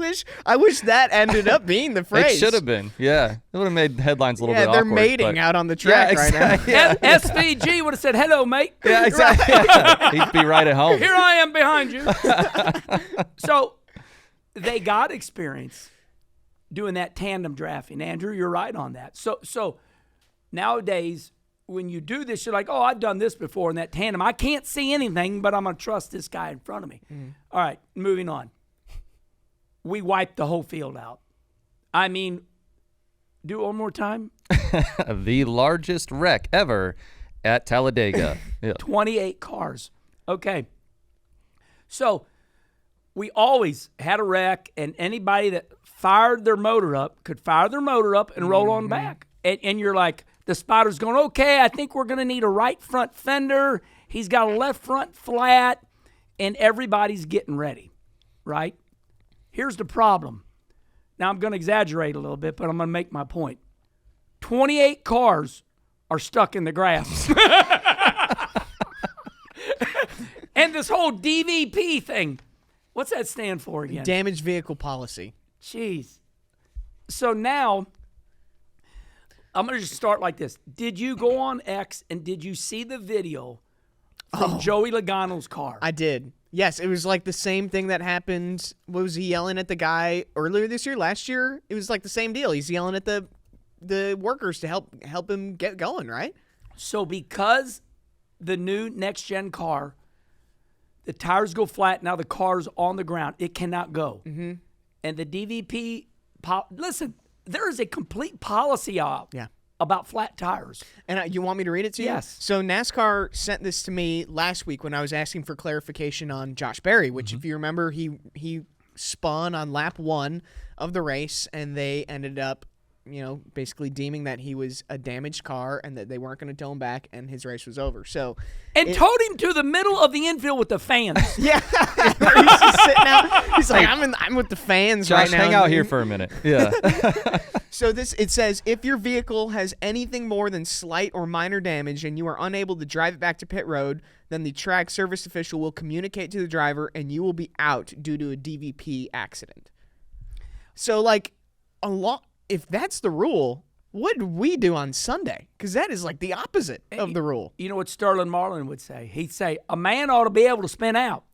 [SPEAKER 3] wish that ended up being the phrase.
[SPEAKER 4] It should have been. Yeah. It would have made headlines a little bit
[SPEAKER 3] they're
[SPEAKER 4] awkward.
[SPEAKER 3] mating out on the track right now.
[SPEAKER 4] Yeah.
[SPEAKER 1] SVG would have said, hello, mate.
[SPEAKER 4] Yeah, exactly. He'd be right at home.
[SPEAKER 1] Here I am behind you. So they got experience doing that tandem drafting. Andrew, you're right on that. So nowadays, when you do this, you're like, oh, I've done this before in that tandem. I can't see anything, but I'm going to trust this guy in front of me. All right, moving on. We wiped the whole field out. I mean, do it one more time.
[SPEAKER 4] The largest wreck ever at Talladega. Yeah.
[SPEAKER 1] 28 cars. Okay. So we always had a wreck, and anybody that fired their motor up could fire their motor up and roll on back. And you're like, the spotter's going, okay, I think we're going to need a right front fender. He's got a left front flat, and everybody's getting ready, right? Here's the problem. Now, I'm going to exaggerate a little bit, but I'm going to make my point. 28 cars are stuck in the grass. And this whole DVP thing, what's that stand for again?
[SPEAKER 3] Damaged vehicle policy.
[SPEAKER 1] Jeez. So now, I'm going to just start like this. Did you go on X and did you see the video from Joey Logano's car?
[SPEAKER 3] I did. Yes, it was like the same thing that happened. What was he yelling at the guy earlier this year? Last year? It was like the same deal. He's yelling at the workers to help him get going, right?
[SPEAKER 1] So because the new next-gen car, the tires go flat, now the car's on the ground. It cannot go. Mm-hmm. And the DVP, listen, there is a complete policy out about flat tires.
[SPEAKER 3] And you want me to read it to you?
[SPEAKER 1] Yes.
[SPEAKER 3] So NASCAR sent this to me last week when I was asking for clarification on Josh Berry, which if you remember, he spun on lap 1 of the race, and they ended up, basically deeming that he was a damaged car and that they weren't going to tow him back, and his race was over. So
[SPEAKER 1] towed him to the middle of the infield with the fans.
[SPEAKER 3] Yeah. He's just sitting out. He's like, I'm with the fans
[SPEAKER 4] Josh,
[SPEAKER 3] right now.
[SPEAKER 4] hang out here for a minute. Yeah.
[SPEAKER 3] So it says, if your vehicle has anything more than slight or minor damage and you are unable to drive it back to pit road, then the track service official will communicate to the driver and you will be out due to a DVP accident. So, if that's the rule, what do we do on Sunday? Because that is like the opposite of the rule.
[SPEAKER 1] You know what Sterling Marlin would say? He'd say, a man ought to be able to spin out.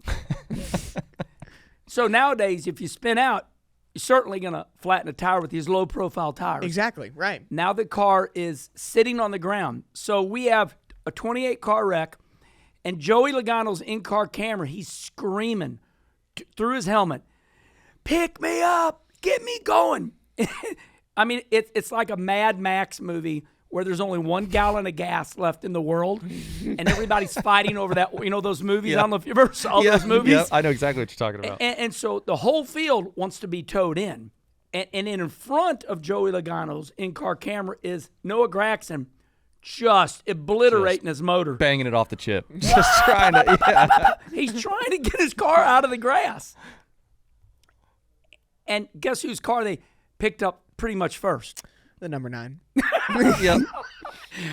[SPEAKER 1] So nowadays, if you spin out, you're certainly going to flatten a tire with these low-profile tires.
[SPEAKER 3] Exactly, right.
[SPEAKER 1] Now the car is sitting on the ground. So we have a 28-car wreck, and Joey Logano's in-car camera, he's screaming through his helmet, pick me up, get me going. I mean, it's like a Mad Max movie where there's only 1 gallon of gas left in the world, and everybody's fighting over that. You know those movies? I don't know if you ever saw those movies.
[SPEAKER 4] Yeah, I know exactly what you're talking about.
[SPEAKER 1] And so the whole field wants to be towed in. And in front of Joey Logano's in-car camera is Noah Gragson just obliterating his motor.
[SPEAKER 4] Banging it off the chip. Just trying to, yeah.
[SPEAKER 1] He's trying to get his car out of the grass. And guess whose car they picked up pretty much first?
[SPEAKER 3] The number 9.
[SPEAKER 4] Yep.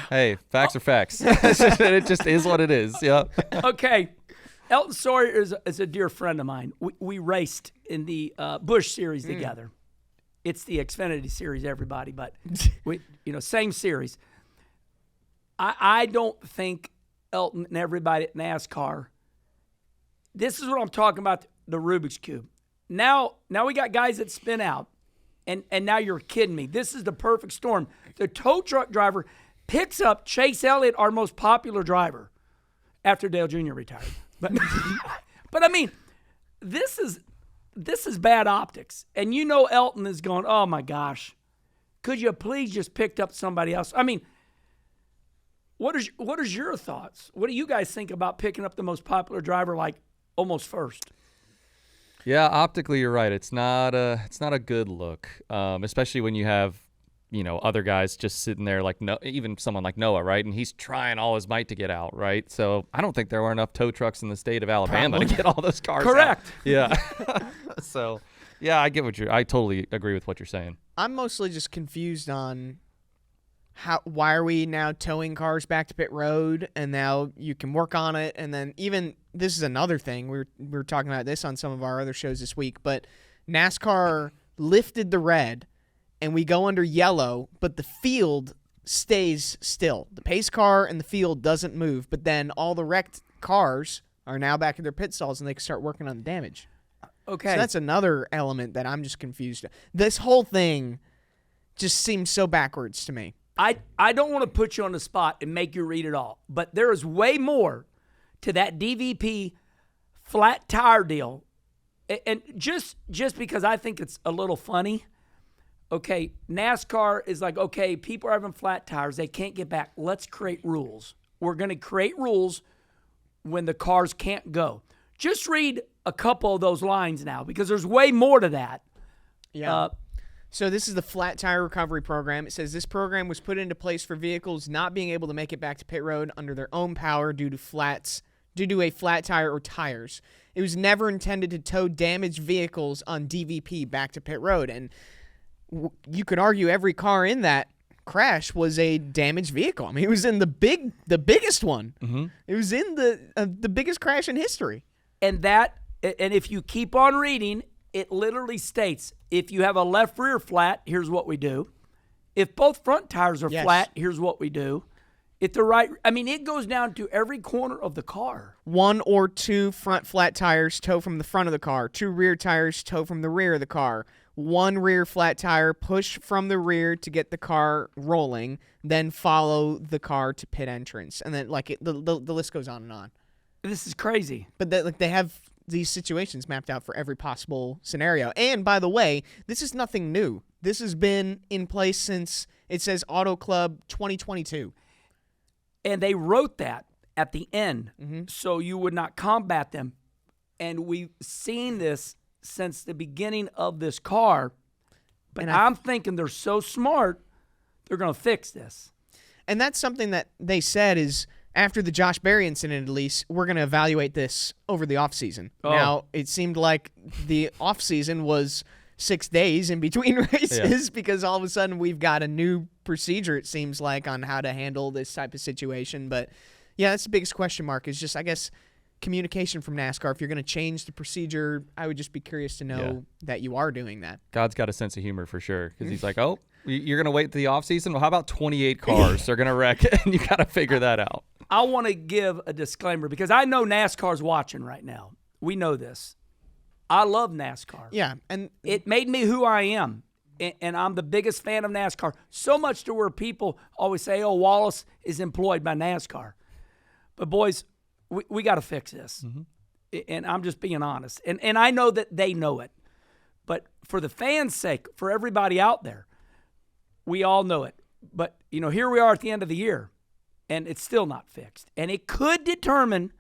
[SPEAKER 4] Hey, facts are facts. It just is what it is. Yep.
[SPEAKER 1] Okay. Elton Sawyer is a dear friend of mine. We raced in the Busch Series together. It's the Xfinity Series, everybody, but same series. I don't think Elton and everybody at NASCAR. This is what I'm talking about, the Rubik's Cube. Now we got guys that spin out, and now you're kidding me. This is the perfect storm. The tow truck driver picks up Chase Elliott, our most popular driver, after Dale Jr. retired. But I mean, this is bad optics. And Elton is going, oh my gosh, could you please just picked up somebody else? I mean, what is your thoughts? What do you guys think about picking up the most popular driver like almost first?
[SPEAKER 4] Yeah, optically you're right. It's not a good look, especially when you have other guys just sitting there like even someone like Noah, right? And he's trying all his might to get out, right? So I don't think there were enough tow trucks in the state of Alabama to get all those cars
[SPEAKER 1] Correct.
[SPEAKER 4] out. Yeah. So yeah, I totally agree with what you're saying.
[SPEAKER 3] I'm mostly just confused on why are we now towing cars back to pit road, and now you can work on it, and then even this is another thing we were talking about this on some of our other shows this week, but NASCAR lifted the red and we go under yellow, but the field stays still. The pace car and the field doesn't move, but then all the wrecked cars are now back in their pit stalls and they can start working on the damage.
[SPEAKER 1] Okay.
[SPEAKER 3] So that's another element that I'm just confused. This whole thing just seems so backwards to me.
[SPEAKER 1] I don't want to put you on the spot and make you read it all, but there is way more to that DVP flat tire deal. And just because I think it's a little funny, okay, NASCAR is like, okay, people are having flat tires. They can't get back. Let's create rules. We're going to create rules when the cars can't go. Just read a couple of those lines now because there's way more to that.
[SPEAKER 3] Yeah. So this is the Flat Tire Recovery Program. It says this program was put into place for vehicles not being able to make it back to pit road under their own power due to a flat tire or tires. It was never intended to tow damaged vehicles on DVP back to pit road. And you could argue every car in that crash was a damaged vehicle. I mean, it was in the biggest one. Mm-hmm. It was in the biggest crash in history.
[SPEAKER 1] And if you keep on reading, it literally states, if you have a left rear flat, here's what we do. If both front tires are flat, here's what we do. If the right, I mean, it goes down to every corner of the car.
[SPEAKER 3] 1 or 2 front flat tires tow from the front of the car. 2 rear tires tow from the rear of the car. 1 rear flat tire push from the rear to get the car rolling, then follow the car to pit entrance. And then the list goes on and on.
[SPEAKER 1] This is crazy.
[SPEAKER 3] But they have these situations mapped out for every possible scenario. And by the way, this is nothing new. This has been in place since, it says Auto Club 2022.
[SPEAKER 1] And they wrote that at the end so you would not combat them. And we've seen this since the beginning of this car. But I'm thinking they're so smart, they're going to fix this.
[SPEAKER 3] And that's something that they said is, after the Josh Berry incident, at least, we're going to evaluate this over the offseason.
[SPEAKER 1] Oh.
[SPEAKER 3] Now, it seemed like the offseason was 6 days in between races because all of a sudden we've got a new procedure, it seems like, on how to handle this type of situation. But, yeah, that's the biggest question mark is just, I guess, communication from NASCAR. If you're going to change the procedure, I would just be curious to know that you are doing that.
[SPEAKER 4] God's got a sense of humor for sure because he's like, oh, you're going to wait to the offseason? Well, how about 28 cars? They're going to wreck it, and you got to figure that out.
[SPEAKER 1] I want to give a disclaimer because I know NASCAR's watching right now. We know this. I love NASCAR.
[SPEAKER 3] Yeah, and
[SPEAKER 1] it made me who I am, and I'm the biggest fan of NASCAR, so much to where people always say, oh, Wallace is employed by NASCAR. But, boys, we got to fix this, and I'm just being honest. And I know that they know it. But for the fans' sake, for everybody out there, we all know it. But, here we are at the end of the year, and it's still not fixed. And it could determine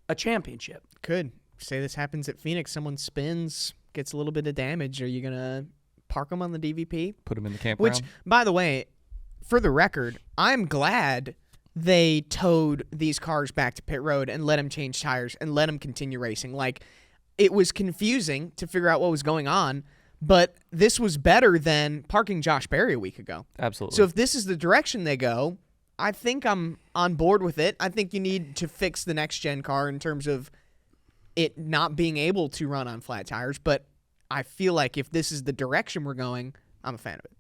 [SPEAKER 1] a championship.
[SPEAKER 3] Could. Say this happens at Phoenix. Someone spins, gets a little bit of damage. Are you going to park them on the DVP?
[SPEAKER 4] Put them in the campground.
[SPEAKER 3] Which, by the way, for the record, I'm glad they towed these cars back to pit road and let them change tires and let them continue racing. Like, it was confusing to figure out what was going on, but this was better than parking Josh Berry a week ago.
[SPEAKER 4] Absolutely.
[SPEAKER 3] So if this is the direction they go, I think I'm on board with it. I think you need to fix the next-gen car in terms of it not being able to run on flat tires, but I feel like if this is the direction we're going, I'm a fan of it.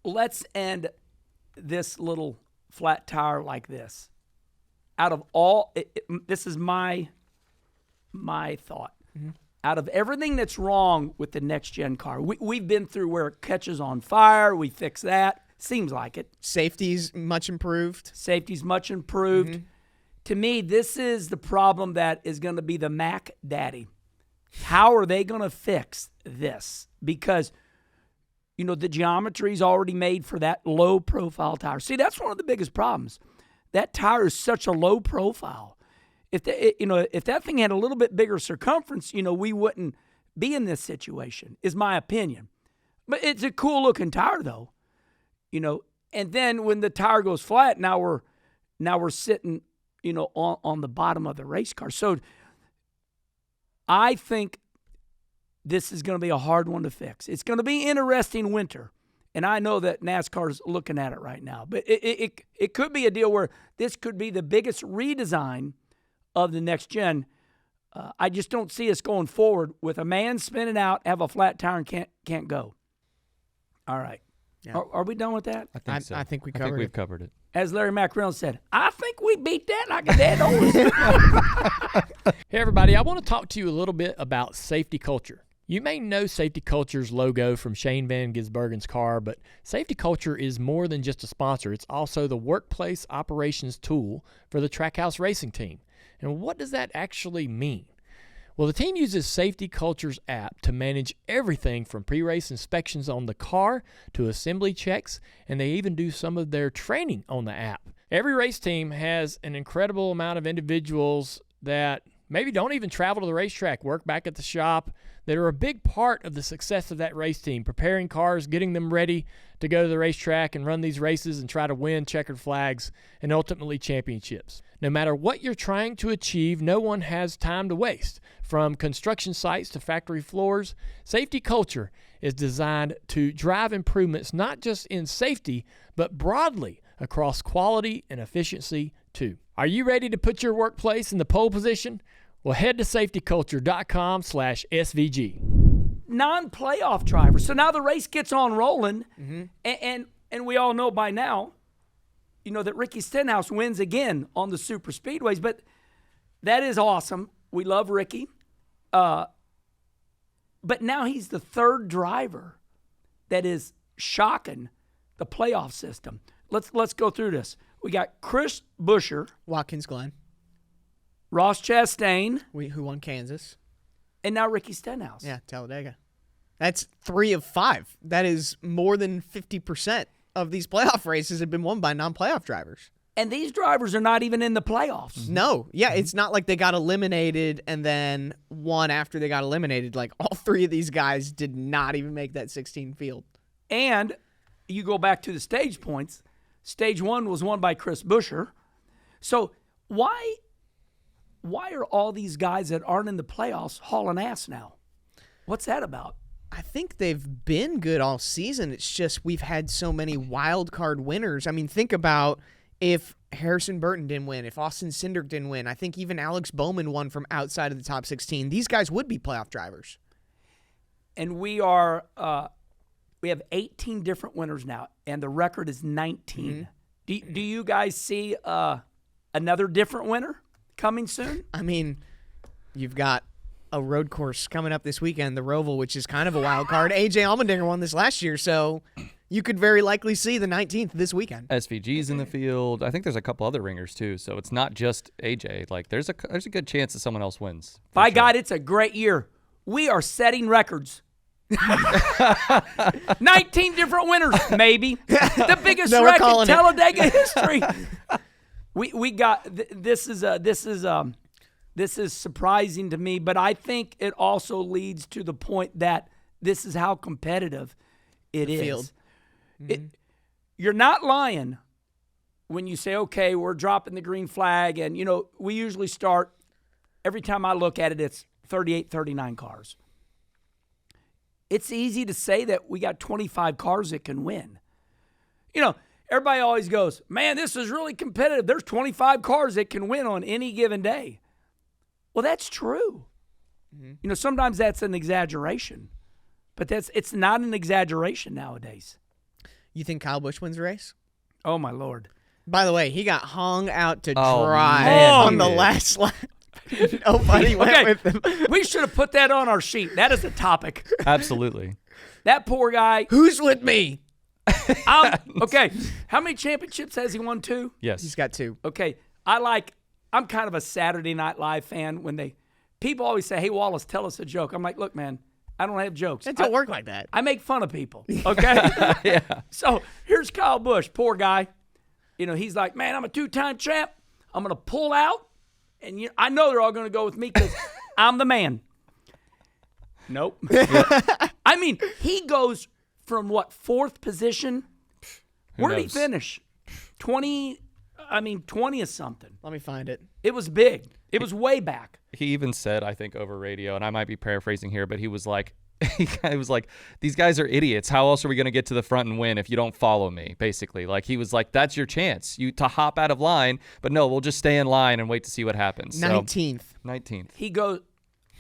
[SPEAKER 1] Let's end this little flat tire like this. Out of all, this is my thought. Mm-hmm. Out of everything that's wrong with the next-gen car, we've been through where it catches on fire. We fix that. Seems like it.
[SPEAKER 3] Safety's much improved.
[SPEAKER 1] Mm-hmm. To me, this is the problem that is going to be the Mac Daddy. How are they going to fix this? Because, the geometry is already made for that low-profile tire. See, that's one of the biggest problems. That tire is such a low profile. If that thing had a little bit bigger circumference, we wouldn't be in this situation, is my opinion. But it's a cool-looking tire, though. And then when the tire goes flat, now we're sitting, on the bottom of the race car. So I think this is going to be a hard one to fix. It's going to be interesting winter, and I know that NASCAR's looking at it right now. But it could be a deal where this could be the biggest redesign of the next gen. I just don't see us going forward with a man spinning out, have a flat tire, and can't go. All right. Yeah. Are we done with that?
[SPEAKER 4] I think so.
[SPEAKER 3] I think we've
[SPEAKER 4] covered it.
[SPEAKER 1] As Larry Mack Reynolds said, I think we beat that like a dead horse.
[SPEAKER 2] Hey, everybody, I want to talk to you a little bit about safety culture. You may know Safety Culture's logo from Shane Van Gisbergen's car, but Safety Culture is more than just a sponsor. It's also the workplace operations tool for the Trackhouse Racing team. And what does that actually mean? Well, the team uses Safety Culture's app to manage everything from pre-race inspections on the car to assembly checks, and they even do some of their training on the app. Every race team has an incredible amount of individuals that maybe don't even travel to the racetrack, work back at the shop, that are a big part of the success of that race team, preparing cars, getting them ready to go to the racetrack and run these races and try to win checkered flags and ultimately championships. No matter what you're trying to achieve, no one has time to waste. From construction sites to factory floors, Safety Culture is designed to drive improvements not just in safety, but broadly across quality and efficiency too. Are you ready to put your workplace in the pole position? Well, head to safetyculture.com/SVG.
[SPEAKER 1] Non-playoff drivers. So now the race gets on rolling, and we all know by now, that Ricky Stenhouse wins again on the super speedways, but that is awesome. We love Ricky. But now he's the third driver that is shocking the playoff system. Let's go through this. We got Chris Buescher,
[SPEAKER 3] Watkins Glen,
[SPEAKER 1] Ross Chastain,
[SPEAKER 3] who won Kansas,
[SPEAKER 1] and now Ricky Stenhouse.
[SPEAKER 3] Yeah, Talladega. That's 3 of 5. That is more than 50% of these playoff races have been won by non-playoff drivers.
[SPEAKER 1] And these drivers are not even in the playoffs.
[SPEAKER 3] No. Yeah, it's not like they got eliminated and then won after they got eliminated. Like, all 3 of these guys did not even make that 16 field.
[SPEAKER 1] And you go back to the stage points. Stage 1 was won by Chris Buescher. So why are all these guys that aren't in the playoffs hauling ass now? What's that about?
[SPEAKER 3] I think they've been good all season. It's just we've had so many wild card winners. I mean, think about if Harrison Burton didn't win, if Austin Cindric didn't win. I think even Alex Bowman won from outside of the top 16. These guys would be playoff drivers.
[SPEAKER 1] And we are we have 18 different winners now, and the record is 19. Do you guys see another different winner coming soon?
[SPEAKER 3] I mean, you've got a road course coming up this weekend, the Roval, which is kind of a wild card. A.J. Allmendinger won this last year, so you could very likely see the 19th this weekend.
[SPEAKER 4] SVG's in the field. I think there's a couple other ringers too, so it's not just A.J. Like there's a good chance that someone else wins.
[SPEAKER 1] By God, it's a great year. We are setting records 19 different winners, maybe. The biggest
[SPEAKER 3] No, we're
[SPEAKER 1] wreck in
[SPEAKER 3] calling it.
[SPEAKER 1] Talladega history. We got this is surprising to me, but I think it also leads to the point that this is how competitive it is.
[SPEAKER 3] field.
[SPEAKER 1] You're not lying when you say, okay, we're dropping the green flag, and we usually start every time I look at it, it's 38, 39 cars. It's easy to say that we got 25 cars that can win. Everybody always goes, man, this is really competitive. There's 25 cars that can win on any given day. Well, that's true. Sometimes that's an exaggeration, but it's not an exaggeration nowadays.
[SPEAKER 3] You think Kyle Busch wins the race?
[SPEAKER 1] Oh, my Lord.
[SPEAKER 3] By the way, he got hung out to
[SPEAKER 4] Oh,
[SPEAKER 3] dry
[SPEAKER 4] man,
[SPEAKER 3] on
[SPEAKER 4] he
[SPEAKER 3] the
[SPEAKER 4] did.
[SPEAKER 3] last lap. Nobody went with him.
[SPEAKER 1] We should have put that on our sheet. That is a topic.
[SPEAKER 4] Absolutely.
[SPEAKER 1] That poor guy.
[SPEAKER 3] Who's with me?
[SPEAKER 1] Okay, how many championships has he won? 2?
[SPEAKER 4] Yes.
[SPEAKER 3] He's got 2.
[SPEAKER 1] Okay, I'm kind of a Saturday Night Live fan. When people always say, hey, Wallace, tell us a joke. I'm like, look, man, I don't have jokes.
[SPEAKER 3] It don't work like that.
[SPEAKER 1] I make fun of people, okay?
[SPEAKER 4] Yeah.
[SPEAKER 1] So here's Kyle Busch, poor guy. He's like, man, I'm a 2-time champ. I'm going to pull out, and I know they're all going to go with me because I'm the man. Nope. I mean, he goes from 4th position? Where did he
[SPEAKER 4] knows?
[SPEAKER 1] finish? 20 or something.
[SPEAKER 3] Let me find it.
[SPEAKER 1] It was big. It was way back.
[SPEAKER 4] He even said, I think over radio, and I might be paraphrasing here, but he was like, these guys are idiots. How else are we going to get to the front and win if you don't follow me? Basically, like he was like, that's your chance, to hop out of line. But no, we'll just stay in line and wait to see what happens.
[SPEAKER 3] 19th.
[SPEAKER 4] 19th.
[SPEAKER 1] He goes.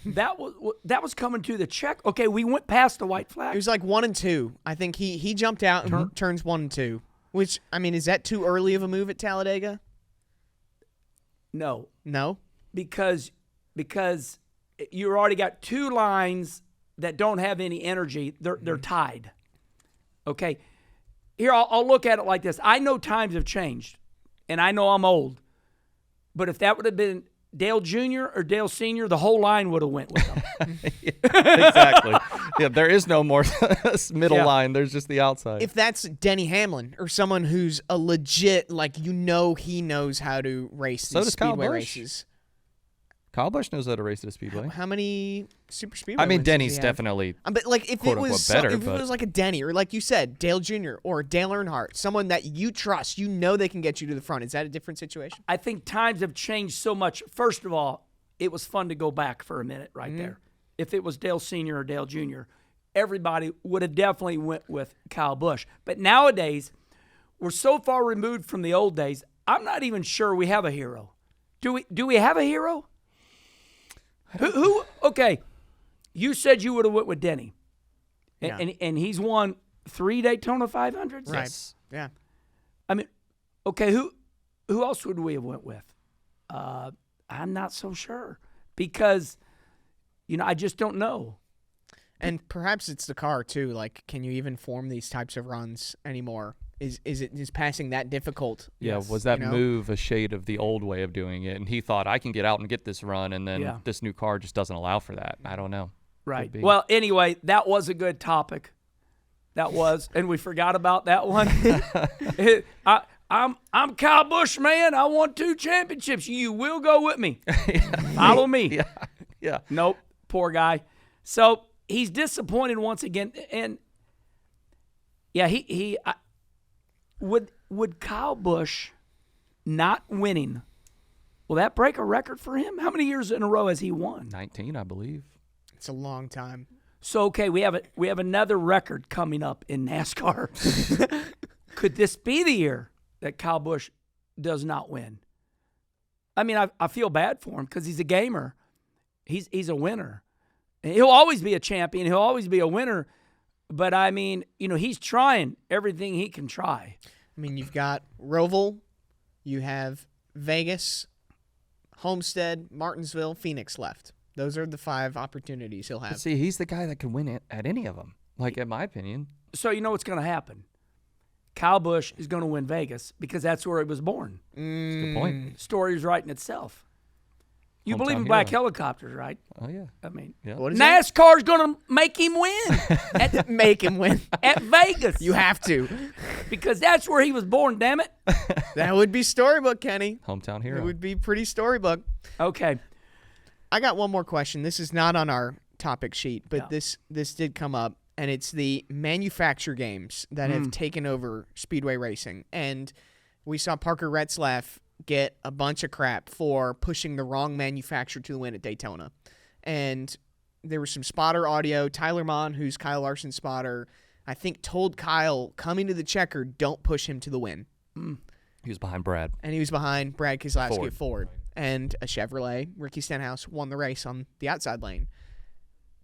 [SPEAKER 1] That was coming to the check. Okay, we went past the white flag.
[SPEAKER 3] It was like 1 and 2. I think he jumped out and turns 1 and 2. Which, I mean, is that too early of a move at Talladega?
[SPEAKER 1] No,
[SPEAKER 3] because
[SPEAKER 1] you already got 2 lines that don't have any energy. They're tied. Okay, here I'll look at it like this. I know times have changed, and I know I'm old, but if that would have been Dale Jr. or Dale Sr., the whole line would have went with them.
[SPEAKER 4] Exactly. Yeah, there is no more middle
[SPEAKER 1] Yeah.
[SPEAKER 4] line. There's just the outside.
[SPEAKER 3] if that's Denny Hamlin or someone who's a legit, he knows how to race
[SPEAKER 4] So
[SPEAKER 3] these
[SPEAKER 4] does Kyle
[SPEAKER 3] speedway
[SPEAKER 4] Busch.
[SPEAKER 3] races.
[SPEAKER 4] Kyle Busch knows how to race at a speedway.
[SPEAKER 3] How many super speedway
[SPEAKER 4] I mean,
[SPEAKER 3] wins does
[SPEAKER 4] Denny's
[SPEAKER 3] he have?
[SPEAKER 4] definitely.
[SPEAKER 3] But if
[SPEAKER 4] quote,
[SPEAKER 3] it
[SPEAKER 4] unquote,
[SPEAKER 3] was
[SPEAKER 4] better,
[SPEAKER 3] if it
[SPEAKER 4] but-
[SPEAKER 3] was like a Denny or like you said, Dale Jr. or Dale Earnhardt, someone that you trust, they can get you to the front. Is that a different situation?
[SPEAKER 1] I think times have changed so much. First of all, it was fun to go back for a minute right there. If it was Dale Sr. or Dale Jr., everybody would have definitely went with Kyle Busch. But nowadays, we're so far removed from the old days, I'm not even sure we have a hero. Do we have a hero? Who? Okay, you said you would have went with Denny, and he's won 3 Daytona 500s.
[SPEAKER 3] Right.
[SPEAKER 4] Yes.
[SPEAKER 3] Yeah.
[SPEAKER 1] I mean, okay, who else would we have went with? I'm not so sure because, I just don't know.
[SPEAKER 3] And perhaps it's the car too. Like, can you even form these types of runs anymore? Is passing that difficult?
[SPEAKER 4] Yeah,
[SPEAKER 1] Yes.
[SPEAKER 4] was that
[SPEAKER 3] You know?
[SPEAKER 4] move a shade of the old way of doing it? And he thought, I can get out and get this run, and then
[SPEAKER 1] Yeah.
[SPEAKER 4] this new car just doesn't allow for that. I don't know.
[SPEAKER 1] Right.
[SPEAKER 4] be.
[SPEAKER 1] Well, anyway, that was a good topic. That was, and we forgot about that one. I'm Kyle Busch, man. I won 2 championships. You will go with me. Follow me.
[SPEAKER 4] Yeah.
[SPEAKER 1] Nope. Poor guy. So he's disappointed once again. And yeah, would Kyle Busch not winning, will that break a record for him? How many years in a row has he won?
[SPEAKER 4] 19, I believe.
[SPEAKER 3] It's a long time.
[SPEAKER 1] So okay, we have another record coming up in NASCAR. Could this be the year that Kyle Busch does not win? I mean, I feel bad for him because he's a gamer. He's a winner. And he'll always be a champion. He'll always be a winner. But I mean, he's trying everything he can try.
[SPEAKER 3] I mean, you've got Roval, you have Vegas, Homestead, Martinsville, Phoenix left. Those are the 5 opportunities he'll
[SPEAKER 4] But
[SPEAKER 3] have.
[SPEAKER 4] see, he's the guy that can win it at any of them. Like, in my opinion.
[SPEAKER 1] So you know what's going to happen? Kyle Busch is going to win Vegas because that's where he was born.
[SPEAKER 4] That's a good point.
[SPEAKER 1] Story's writing itself. You believe in
[SPEAKER 4] Hometown
[SPEAKER 1] black
[SPEAKER 4] hero.
[SPEAKER 1] helicopters, right?
[SPEAKER 4] Oh yeah.
[SPEAKER 1] I mean,
[SPEAKER 4] Yeah.
[SPEAKER 3] What is that?
[SPEAKER 1] NASCAR's going to make him win
[SPEAKER 3] Make him win.
[SPEAKER 1] at Vegas.
[SPEAKER 3] You have to.
[SPEAKER 1] Because that's where he was born, damn it.
[SPEAKER 3] That would be storybook, Kenny.
[SPEAKER 4] Hometown
[SPEAKER 3] It
[SPEAKER 4] hero.
[SPEAKER 3] would be pretty storybook.
[SPEAKER 1] Okay.
[SPEAKER 3] I got one more question. This is not on our topic sheet, but
[SPEAKER 1] Yeah.
[SPEAKER 3] this did come up, and it's the manufacture games that have taken over speedway racing. And we saw Parker Retzlaff get a bunch of crap for pushing the wrong manufacturer to the win at Daytona. And there was some spotter audio. Tyler Mon, who's Kyle Larson's spotter, I think told Kyle, coming to the checker, don't push him to the win.
[SPEAKER 4] He was behind Brad.
[SPEAKER 3] And he was behind Brad Keselowski
[SPEAKER 4] Ford.
[SPEAKER 3] at Ford. And a Chevrolet, Ricky Stenhouse, won the race on the outside lane.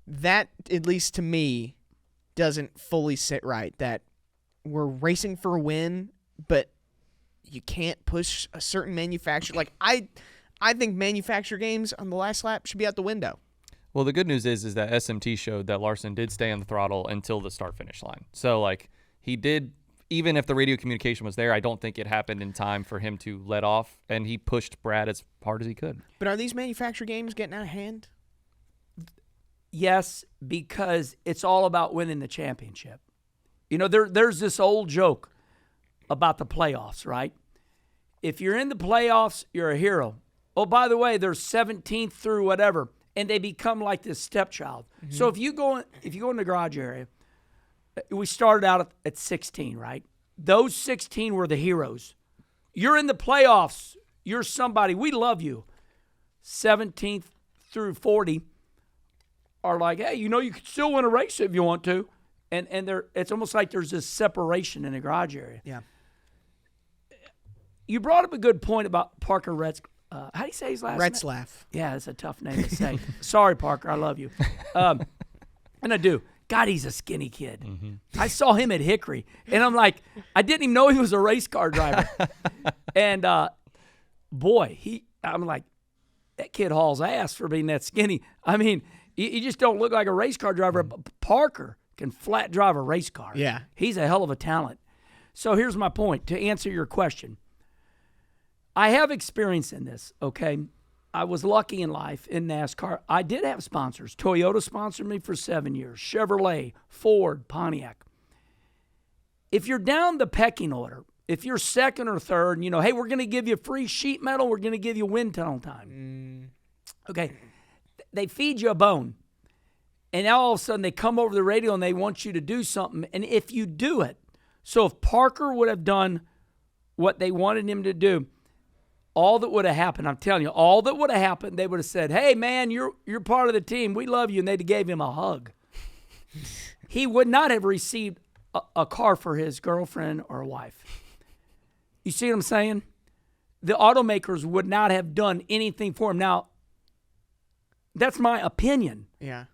[SPEAKER 3] That, at least to me, doesn't fully sit right. That we're racing for a win, but you can't push a certain manufacturer. Like, I think manufacturer games on the last lap should be out the window.
[SPEAKER 4] Well, the good news is that SMT showed that Larson did stay on the throttle until the start-finish line. So, like, he did, even if the radio communication was there, I don't think it happened in time for him to let off, and he pushed Brad as hard as he could.
[SPEAKER 3] But are these manufacturer games getting out of hand?
[SPEAKER 1] Yes, because it's all about winning the championship. You know, there's this old joke about the playoffs, right? If you're in the playoffs, you're a hero. Oh, by the way, they're 17th through whatever, and they become like this stepchild. So if you go in the garage area, we started out at 16, right? Those 16 were the heroes. You're in the playoffs. You're somebody. We love you. 17th through 40 are like, hey, you know, you could still win a race if you want to. And it's almost like there's this separation in the garage area.
[SPEAKER 3] Yeah.
[SPEAKER 1] You brought up a good point about Parker Retz. How do you say his last name?
[SPEAKER 3] Retzlaff.
[SPEAKER 1] Yeah, it's a tough name to say. Sorry, Parker, I love you. And I do. God, he's a skinny kid. I saw him at Hickory, and I'm like, I didn't even know he was a race car driver. And, boy, I'm like, that kid hauls ass for being that skinny. I mean, you just don't look like a race car driver. But Parker can flat drive a race car.
[SPEAKER 3] Yeah.
[SPEAKER 1] He's a hell of a talent. So here's my point. To answer your question, I have experience in this, okay? I was lucky in life in NASCAR. I did have sponsors. Toyota sponsored me for 7 years. Chevrolet, Ford, Pontiac. If you're down the pecking order, if you're second or third, and hey, we're going to give you free sheet metal, we're going to give you wind tunnel time. Okay, they feed you a bone. And now all of a sudden they come over the radio and they want you to do something. And if you do it, so if Parker would have done what they wanted him to do, all that would have happened, I'm telling you, all that would have happened, they would have said, hey, man, you're part of the team. We love you. And they'd have gave him a hug. He would not have received a car for his girlfriend or wife. You see what I'm saying? The automakers would not have done anything for him. Now, that's my opinion.
[SPEAKER 3] Yeah.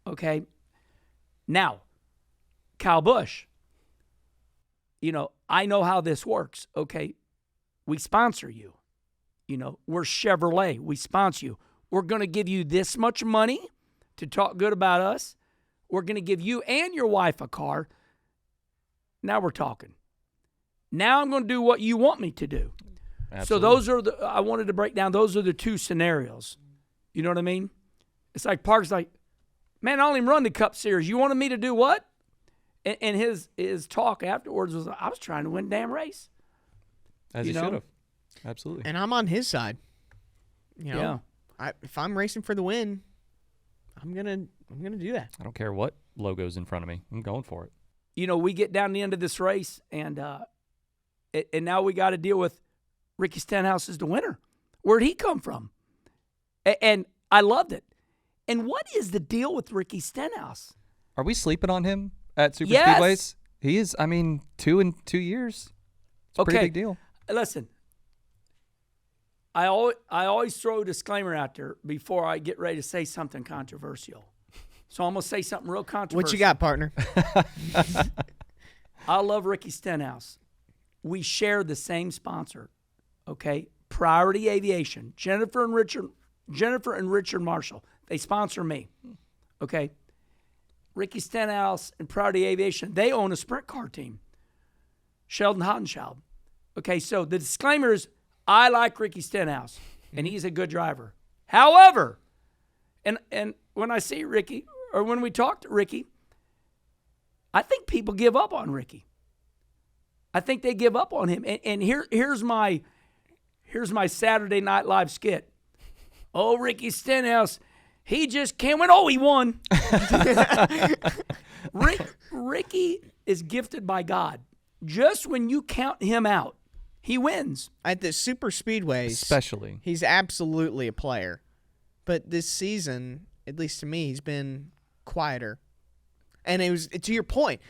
[SPEAKER 1] Okay? Now, Kyle Busch, I know how this works. Okay? We sponsor you. We're Chevrolet. We sponsor you. We're going to give you this much money to talk good about us. We're going to give you and your wife a car. Now we're talking. Now I'm going to do what you want me to do.
[SPEAKER 4] Absolutely.
[SPEAKER 1] So those are I wanted to break down, those are the two scenarios. You know what I mean? It's like Park's like, man, I only run the Cup Series. You wanted me to do what? And his talk afterwards was, I was trying to win the damn race.
[SPEAKER 4] As he should have. Absolutely.
[SPEAKER 3] And I'm on his side.
[SPEAKER 1] Yeah.
[SPEAKER 3] If I'm racing for the win, I'm gonna do that.
[SPEAKER 4] I don't care what logo's in front of me. I'm going for it.
[SPEAKER 1] We get down the end of this race, and now we got to deal with Ricky Stenhouse as the winner. Where'd he come from? And I loved it. And what is the deal with Ricky Stenhouse?
[SPEAKER 4] Are we sleeping on him at super
[SPEAKER 1] Yes.
[SPEAKER 4] speedways? He is. 2 in 2 years. It's a pretty big deal.
[SPEAKER 1] Listen, I always throw a disclaimer out there before I get ready to say something controversial. So I'm going to say something real controversial.
[SPEAKER 3] What you got, partner?
[SPEAKER 1] I love Ricky Stenhouse. We share the same sponsor, okay? Priority Aviation. Jennifer and Richard Marshall. They sponsor me, okay? Ricky Stenhouse and Priority Aviation, they own a sprint car team. Sheldon Haudenschild. Okay, so the disclaimer is, I like Ricky Stenhouse, and he's a good driver. However, and when I see Ricky, or when we talk to Ricky, I think people give up on Ricky. I think they give up on him. And here's my Saturday Night Live skit. Oh, Ricky Stenhouse, he just can't win. Oh, he won. Ricky is gifted by God. Just when you count him out, he wins.
[SPEAKER 3] At the super speedways,
[SPEAKER 4] Especially.
[SPEAKER 3] he's absolutely a player. But this season, at least to me, he's been quieter. And it was to your point.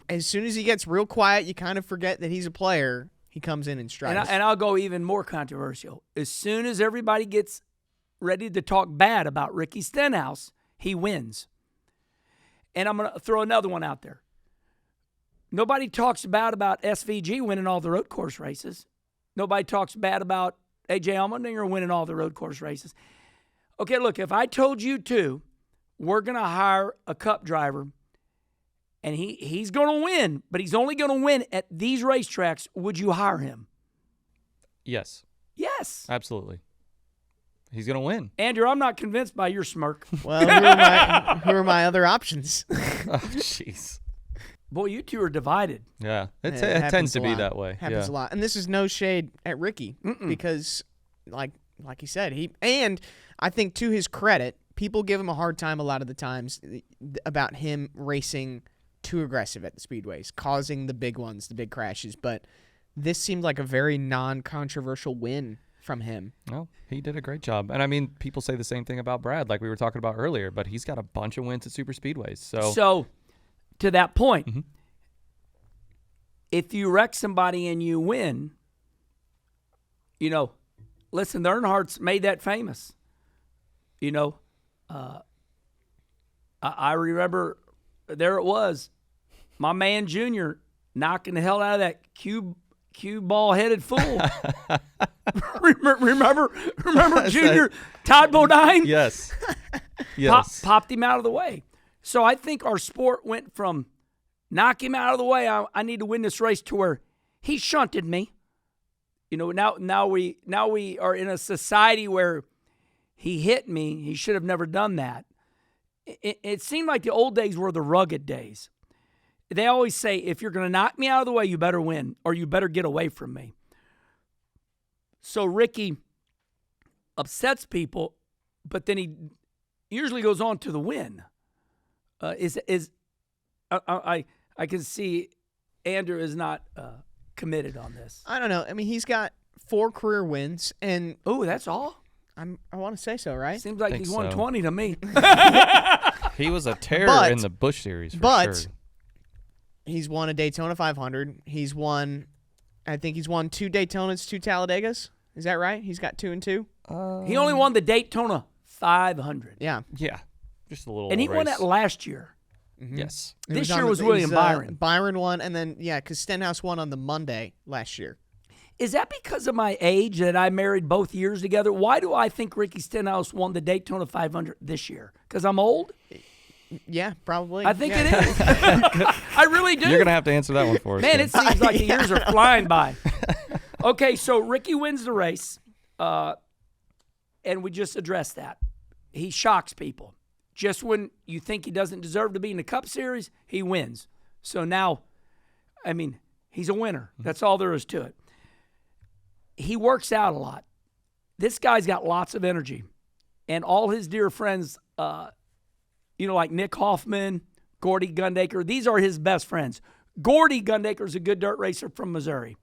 [SPEAKER 3] As soon as he gets real quiet, you kind of forget that he's a player. He comes in and strikes.
[SPEAKER 1] And I'll go even more controversial. As soon as everybody gets ready to talk bad about Ricky Stenhouse, he wins. And I'm going to throw another one out there. Nobody talks bad about SVG winning all the road course races. Nobody talks bad about A.J. Allmendinger winning all the road course races. Okay, look, if I told you two, we're going to hire a cup driver, and he's going to win, but he's only going to win at these racetracks, would you hire him?
[SPEAKER 4] Yes.
[SPEAKER 1] Yes.
[SPEAKER 4] Absolutely. He's going to win.
[SPEAKER 1] Andrew, I'm not convinced by your smirk.
[SPEAKER 3] Well, who are my other options?
[SPEAKER 4] Oh, jeez.
[SPEAKER 1] Boy, you two are divided.
[SPEAKER 4] Yeah. It
[SPEAKER 3] happens
[SPEAKER 4] tends to
[SPEAKER 3] a
[SPEAKER 4] be
[SPEAKER 3] lot.
[SPEAKER 4] that way.
[SPEAKER 3] Happens
[SPEAKER 4] Yeah.
[SPEAKER 3] a lot. And this is no shade at Ricky because, like he said, and I think to his credit, people give him a hard time a lot of the times about him racing too aggressive at the speedways, causing the big ones, the big crashes. But this seemed like a very non-controversial win from him.
[SPEAKER 4] No, he did a great job. And I mean, people say the same thing about Brad, like we were talking about earlier, but he's got a bunch of wins at super speedways.
[SPEAKER 1] So to that point, if you wreck somebody and you win, listen, the Earnhardts made that famous. I remember there it was, my man Junior knocking the hell out of that cue ball-headed fool. remember Junior, Todd Bodine?
[SPEAKER 4] yes. Yes.
[SPEAKER 1] Popped him out of the way. So I think our sport went from knock him out of the way, I need to win this race, to where he shunted me. Now we are in a society where he hit me. He should have never done that. It seemed like the old days were the rugged days. They always say, if you're going to knock me out of the way, you better win, or you better get away from me. So Ricky upsets people, but then he usually goes on to the win. I can see Andrew is not committed on this.
[SPEAKER 3] I don't know. I mean, he's got 4 career wins, and
[SPEAKER 1] Oh, that's all?
[SPEAKER 3] I want to say so, right?
[SPEAKER 1] Seems like
[SPEAKER 4] Think
[SPEAKER 1] he's won
[SPEAKER 4] so.
[SPEAKER 1] 20 to me.
[SPEAKER 4] He was a terror
[SPEAKER 3] But-
[SPEAKER 4] in the Busch Series for
[SPEAKER 3] but
[SPEAKER 4] sure.
[SPEAKER 3] he's won a Daytona 500. I think he's won 2 Daytonas, 2 Talladegas. Is that right? He's got 2 and 2.
[SPEAKER 1] He only won the Daytona 500.
[SPEAKER 3] Yeah.
[SPEAKER 4] Yeah. Just a little
[SPEAKER 1] And he won
[SPEAKER 4] race.
[SPEAKER 1] that last year.
[SPEAKER 4] Yes.
[SPEAKER 3] It
[SPEAKER 1] This
[SPEAKER 3] on
[SPEAKER 1] year
[SPEAKER 3] the-
[SPEAKER 1] was
[SPEAKER 3] it
[SPEAKER 1] William Byron.
[SPEAKER 3] Byron won, and then because Stenhouse won on the Monday last year.
[SPEAKER 1] Is that because of my age that I married both years together? Why do I think Ricky Stenhouse won the Daytona 500 this year? Because I'm old?
[SPEAKER 3] Yeah, probably.
[SPEAKER 1] I think
[SPEAKER 3] Yeah.
[SPEAKER 1] it is. I really do.
[SPEAKER 4] You're going to have to answer that one for us.
[SPEAKER 1] Man,
[SPEAKER 4] Tim.
[SPEAKER 1] it seems like the years are flying by. Okay, so Ricky wins the race, and we just addressed that. He shocks people. Just when you think he doesn't deserve to be in the Cup Series, he wins. So now, I mean, he's a winner. That's all there is to it. He works out a lot. This guy's got lots of energy. And all his dear friends, like Nick Hoffman, Gordy Gundaker, these are his best friends. Gordy Gundaker is a good dirt racer from Missouri.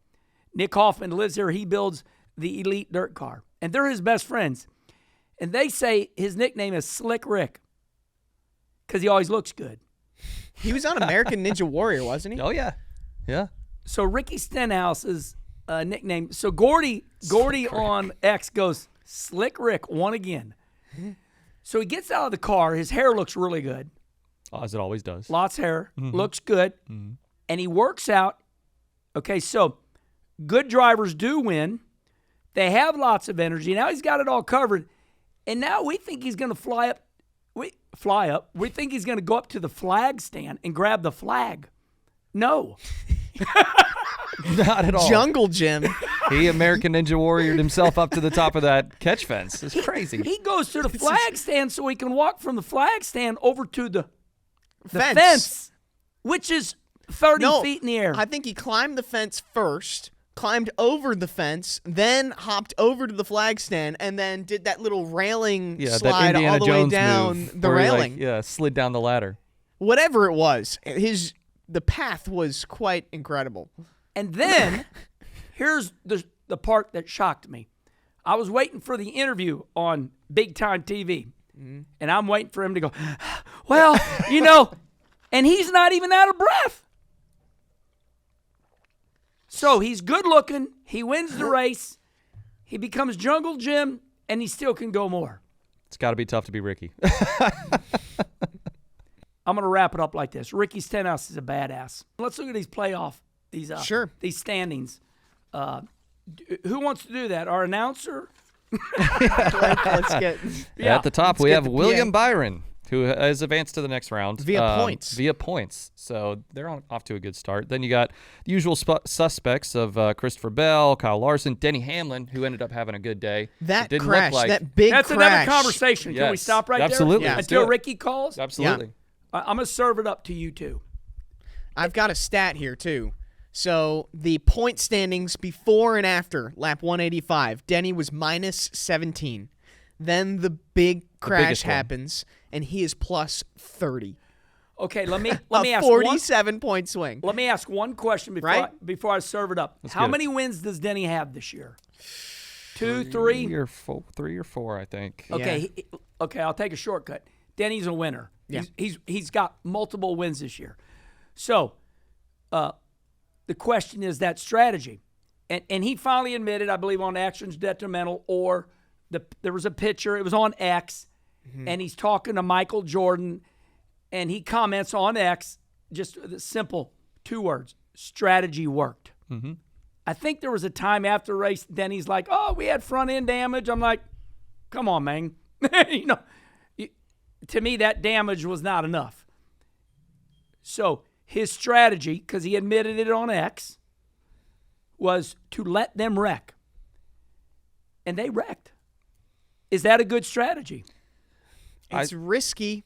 [SPEAKER 1] Nick Hoffman lives there. He builds the elite dirt car. And they're his best friends. And they say his nickname is Slick Rick because he always looks good.
[SPEAKER 3] He was on American Ninja Warrior, wasn't he?
[SPEAKER 4] Oh, yeah. Yeah.
[SPEAKER 1] So Ricky Stenhouse's nickname. So Gordy on X goes, Slick Rick won again. So he gets out of the car. His hair looks really good.
[SPEAKER 4] As it always does.
[SPEAKER 1] Lots of hair. Looks good. And he works out. Okay, so good drivers do win. They have lots of energy. Now he's got it all covered. And now we think he's going to fly up. We think he's going to go up to the flag stand and grab the flag. No.
[SPEAKER 4] Not at all.
[SPEAKER 3] Jungle Jim.
[SPEAKER 4] He American Ninja Warriored himself up to the top of that catch fence. It's crazy.
[SPEAKER 1] He goes to the flag stand so he can walk from the flag stand over to the
[SPEAKER 3] Fence.
[SPEAKER 1] fence, which is 30
[SPEAKER 3] No,
[SPEAKER 1] feet in the air.
[SPEAKER 3] I think he climbed the fence first, climbed over the fence, then hopped over to the flag stand, and then did that little railing
[SPEAKER 4] Yeah, that
[SPEAKER 3] slide
[SPEAKER 4] Indiana
[SPEAKER 3] all the
[SPEAKER 4] Jones
[SPEAKER 3] way down
[SPEAKER 4] move
[SPEAKER 3] the
[SPEAKER 4] where he,
[SPEAKER 3] railing.
[SPEAKER 4] slid down the ladder.
[SPEAKER 3] Whatever it was, the path was quite incredible.
[SPEAKER 1] And then here's the part that shocked me. I was waiting for the interview on Big Time TV, and I'm waiting for him to go, well, and he's not even out of breath. So he's good looking. He wins the race. He becomes Jungle Jim, and he still can go more.
[SPEAKER 4] It's got to be tough to be Ricky.
[SPEAKER 1] I'm going to wrap it up like this. Ricky Stenhouse is a badass. Let's look at these these standings. Who wants to do that? Our announcer?
[SPEAKER 3] Let's get
[SPEAKER 4] At the top, we
[SPEAKER 3] get
[SPEAKER 4] have
[SPEAKER 3] the
[SPEAKER 4] William
[SPEAKER 3] PA.
[SPEAKER 4] Byron, who has advanced to the next round.
[SPEAKER 3] Via points.
[SPEAKER 4] Via points. So they're off to a good start. Then you got the usual suspects of Christopher Bell, Kyle Larson, Denny Hamlin, who ended up having a good day.
[SPEAKER 3] that
[SPEAKER 4] Didn't
[SPEAKER 3] crash,
[SPEAKER 4] look like,
[SPEAKER 3] that big
[SPEAKER 1] That's
[SPEAKER 3] crash.
[SPEAKER 1] another conversation. Can we
[SPEAKER 4] Yes,
[SPEAKER 1] stop right
[SPEAKER 4] absolutely.
[SPEAKER 1] there?
[SPEAKER 4] Let's
[SPEAKER 1] Until
[SPEAKER 4] do it.
[SPEAKER 1] Ricky calls?
[SPEAKER 4] Absolutely.
[SPEAKER 1] I'm going to serve it up to you two.
[SPEAKER 3] I've got a stat here, too. So the point standings before and after lap 185, Denny was minus 17. Then the big crash
[SPEAKER 4] biggest one.
[SPEAKER 3] happens, and he is plus 30.
[SPEAKER 1] Okay, let me
[SPEAKER 3] A
[SPEAKER 1] ask
[SPEAKER 3] 47-point swing.
[SPEAKER 1] Let me ask one question before I serve it up. How
[SPEAKER 4] get it.
[SPEAKER 1] many wins does Denny have this year? 2, 3?
[SPEAKER 4] 3 or 4, I think.
[SPEAKER 1] Okay, okay. I'll take a shortcut. Denny's a winner.
[SPEAKER 3] Yeah.
[SPEAKER 1] He's got multiple wins this year. So, the question is that strategy, and he finally admitted, I believe, on Actions Detrimental, or there was a picture. It was on X, and he's talking to Michael Jordan, and he comments on X, just the simple 2 words: strategy worked.
[SPEAKER 4] Mm-hmm.
[SPEAKER 1] I think there was a time after the race, Denny's like, "Oh, we had front end damage." I'm like, "Come on, man." To me, that damage was not enough. So his strategy, because he admitted it on X, was to let them wreck. And they wrecked. Is that a good strategy?
[SPEAKER 3] It's risky.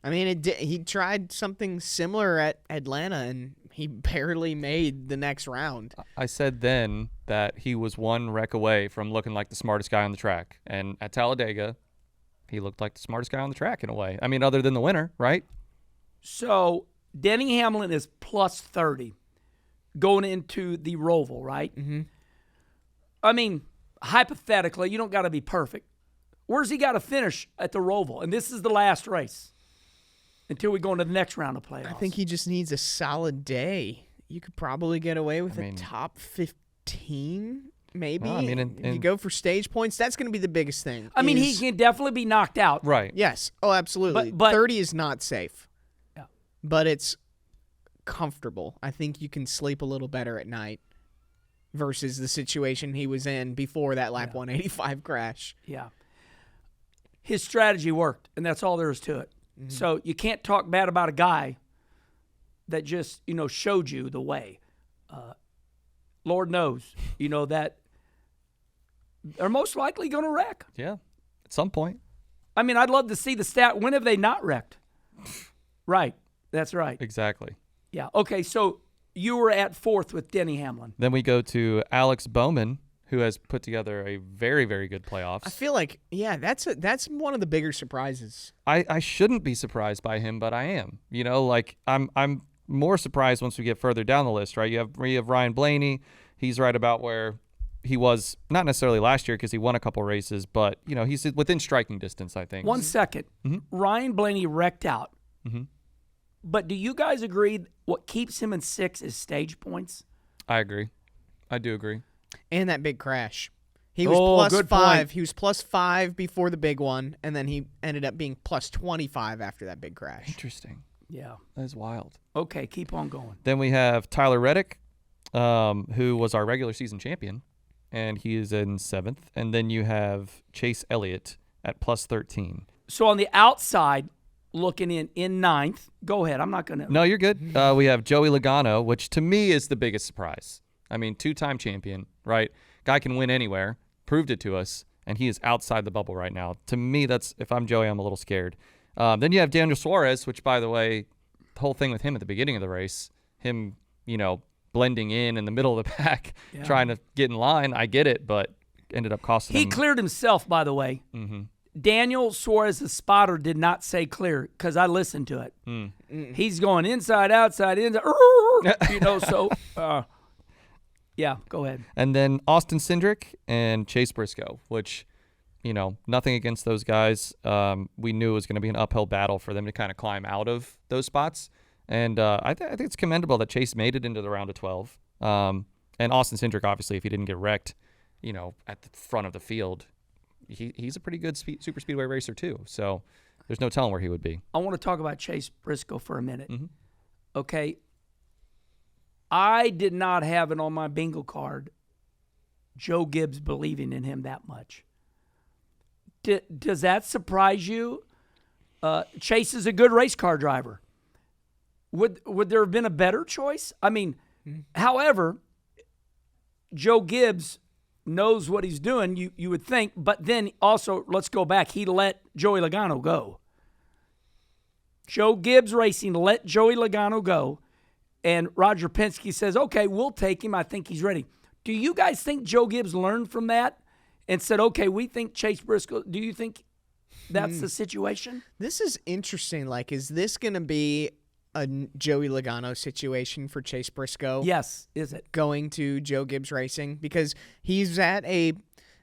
[SPEAKER 3] I mean, he tried something similar at Atlanta, and he barely made the next round.
[SPEAKER 4] I said then that he was 1 wreck away from looking like the smartest guy on the track. And at Talladega, he looked like the smartest guy on the track in a way. I mean, other than the winner, right?
[SPEAKER 1] So Denny Hamlin is plus 30 going into the Roval, right?
[SPEAKER 3] Mm-hmm.
[SPEAKER 1] I mean, hypothetically, you don't got to be perfect. Where's he got to finish at the Roval? And this is the last race until we go into the next round of playoffs.
[SPEAKER 3] I think he just needs a solid day. You could probably get away with a top 15, maybe.
[SPEAKER 4] Well, I mean,
[SPEAKER 3] if you go for stage points, that's going to be the biggest thing.
[SPEAKER 1] I mean, he can definitely be knocked out.
[SPEAKER 4] Right.
[SPEAKER 3] Yes. Oh, absolutely.
[SPEAKER 1] But
[SPEAKER 3] 30 is not safe.
[SPEAKER 1] Yeah.
[SPEAKER 3] But it's comfortable. I think you can sleep a little better at night versus the situation he was in before that lap 185 crash.
[SPEAKER 1] Yeah. His strategy worked, and that's all there is to it. Mm-hmm. So you can't talk bad about a guy that just, showed you the way. Lord knows, that they're most likely going to wreck.
[SPEAKER 4] Yeah. At some point.
[SPEAKER 1] I mean, I'd love to see the stat. When have they not wrecked? Right. That's right.
[SPEAKER 4] Exactly.
[SPEAKER 1] Yeah. Okay, so you were at 4th with Denny Hamlin.
[SPEAKER 4] Then we go to Alex Bowman, who has put together a very, very good playoffs.
[SPEAKER 3] I feel like, that's one of the bigger surprises.
[SPEAKER 4] I shouldn't be surprised by him, but I am. I'm more surprised once we get further down the list, right? You have Ryan Blaney. He's right about where he was, not necessarily last year because he won a couple races, but, he's within striking distance, I think.
[SPEAKER 1] 1 second.
[SPEAKER 4] Mm-hmm.
[SPEAKER 1] Ryan Blaney wrecked out.
[SPEAKER 4] Mm-hmm.
[SPEAKER 1] But do you guys agree what keeps him in 6 is stage points?
[SPEAKER 4] I agree. I do agree.
[SPEAKER 3] And that big crash. He was plus
[SPEAKER 1] good
[SPEAKER 3] 5.
[SPEAKER 1] point.
[SPEAKER 3] He was plus 5 before the big one, and then he ended up being plus 25 after that big crash.
[SPEAKER 4] Interesting.
[SPEAKER 1] Yeah.
[SPEAKER 4] That is wild.
[SPEAKER 1] Okay, keep on going.
[SPEAKER 4] Then we have Tyler Reddick, who was our regular season champion, and he is in 7th. And then you have Chase Elliott at plus 13.
[SPEAKER 1] So on the outside, looking in ninth. Go ahead. I'm not going to.
[SPEAKER 4] No, you're good. We have Joey Logano, which to me is the biggest surprise. I mean, 2-time champion, right? Guy can win anywhere. Proved it to us, and he is outside the bubble right now. To me, if I'm Joey, I'm a little scared. Then you have Daniel Suarez, which, by the way, the whole thing with him at the beginning of the race, him, blending in the middle of the pack, trying to get in line. I get it, but ended up costing him.
[SPEAKER 1] He cleared himself, by the way.
[SPEAKER 4] Mm-hmm.
[SPEAKER 1] Daniel Suarez, the spotter, did not say clear because I listened to it. He's going inside, outside, inside. So, yeah, go ahead.
[SPEAKER 4] And then Austin Cindric and Chase Briscoe, which, nothing against those guys. We knew it was going to be an uphill battle for them to kind of climb out of those spots. And I think it's commendable that Chase made it into the round of 12. And Austin Cindric, obviously, if he didn't get wrecked, at the front of the field, he's a pretty good super speedway racer too. So there's no telling where he would be.
[SPEAKER 1] I want to talk about Chase Briscoe for a minute.
[SPEAKER 4] Mm-hmm.
[SPEAKER 1] Okay. I did not have it on my bingo card, Joe Gibbs believing in him that much. Does that surprise you? Chase is a good race car driver. Would there have been a better choice? I mean, however, Joe Gibbs knows what he's doing, you would think. But then also, let's go back. He let Joey Logano go. Joe Gibbs Racing let Joey Logano go. And Roger Penske says, okay, we'll take him. I think he's ready. Do you guys think Joe Gibbs learned from that and said, okay, we think Chase Briscoe? Do you think that's the situation?
[SPEAKER 3] This is interesting. Like, is this going to be a Joey Logano situation for Chase Briscoe?
[SPEAKER 1] Yes, is it?
[SPEAKER 3] Going to Joe Gibbs Racing? Because he's at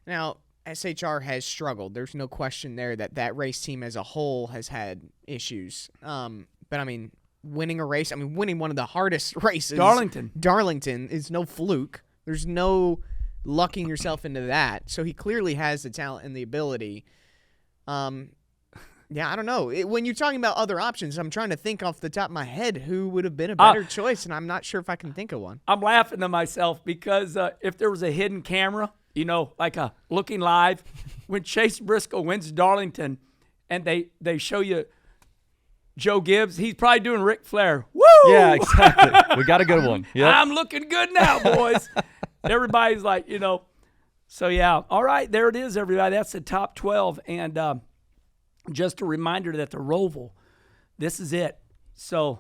[SPEAKER 3] now, SHR has struggled. There's no question there that race team as a whole has had issues. But, I mean, winning one of the hardest races. Darlington is no fluke. There's no lucking yourself into that. So he clearly has the talent and the ability. Yeah, I don't know. When you're talking about other options, I'm trying to think off the top of my head who would have been a better choice, and I'm not sure if I can think of one.
[SPEAKER 1] I'm laughing to myself because if there was a hidden camera, like a looking live, when Chase Briscoe wins Darlington and they show you Joe Gibbs, he's probably doing Ric Flair. Woo!
[SPEAKER 4] Yeah, exactly. We got a good one. Yep.
[SPEAKER 1] I'm looking good now, boys. Everybody's like, So, yeah. All right, there it is, everybody. That's the top 12. And just a reminder that the Roval, this is it. So,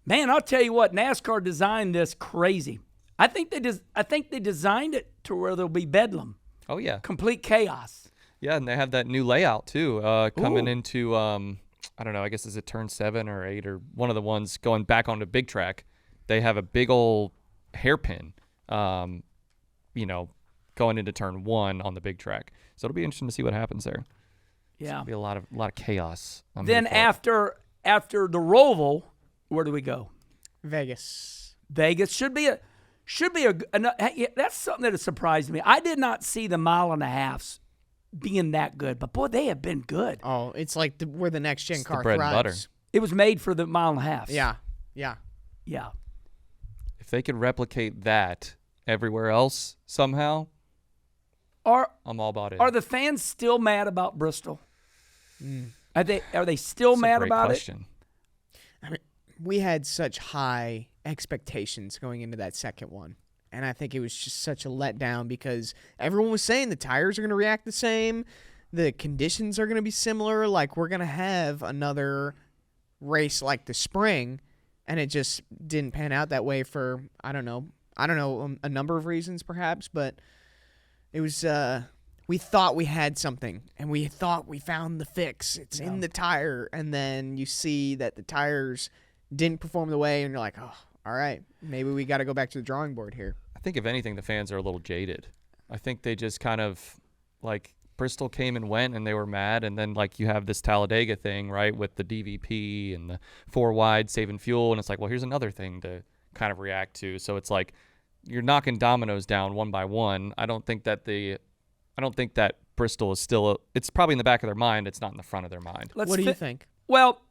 [SPEAKER 1] man, I'll tell you what, NASCAR designed this crazy. I think they designed it to where there'll be bedlam.
[SPEAKER 4] Oh, yeah.
[SPEAKER 1] Complete chaos.
[SPEAKER 4] Yeah, and they have that new layout, too, coming into, I don't know, I guess is it turn 7 or 8 or one of the ones going back onto big track. They have a big old hairpin, going into turn 1 on the big track. So it'll be interesting to see what happens there.
[SPEAKER 1] Yeah.
[SPEAKER 4] It'll be a lot of chaos.
[SPEAKER 1] Then after the Roval, where do we go?
[SPEAKER 3] Vegas
[SPEAKER 1] should be a that's something that has surprised me. I did not see the mile and a halves being that good, but boy, they have been good.
[SPEAKER 3] Oh, it's like where the next gen car
[SPEAKER 4] the bread
[SPEAKER 3] thrives.
[SPEAKER 4] and butter.
[SPEAKER 1] It was made for the mile and a halves.
[SPEAKER 3] Yeah.
[SPEAKER 4] If they could replicate that everywhere else somehow, I'm all about it.
[SPEAKER 1] Are the fans still mad about Bristol? Are they still
[SPEAKER 4] That's
[SPEAKER 1] mad
[SPEAKER 4] a great
[SPEAKER 1] about
[SPEAKER 4] question.
[SPEAKER 3] I mean, we had such high expectations going into that second one. And I think it was just such a letdown because everyone was saying the tires are going to react the same. The conditions are going to be similar. Like, we're going to have another race like the spring. And it just didn't pan out that way for, I don't know, a number of reasons perhaps. But it was, we thought we had something. And we thought we found the fix. It's in the tire. And then you see that the tires didn't perform the way. And you're like, oh, all right, maybe we got to go back to the drawing board here.
[SPEAKER 4] I think, if anything, the fans are a little jaded. I think they just kind of, like, Bristol came and went and they were mad. And then, like, you have this Talladega thing, right, with the DVP and the 4 wide saving fuel. And it's like, well, here's another thing to kind of react to. So it's like you're knocking dominoes down one by one. I don't think that Bristol is still it's probably in the back of their mind. It's not in the front of their mind.
[SPEAKER 3] What do you think?
[SPEAKER 1] Well,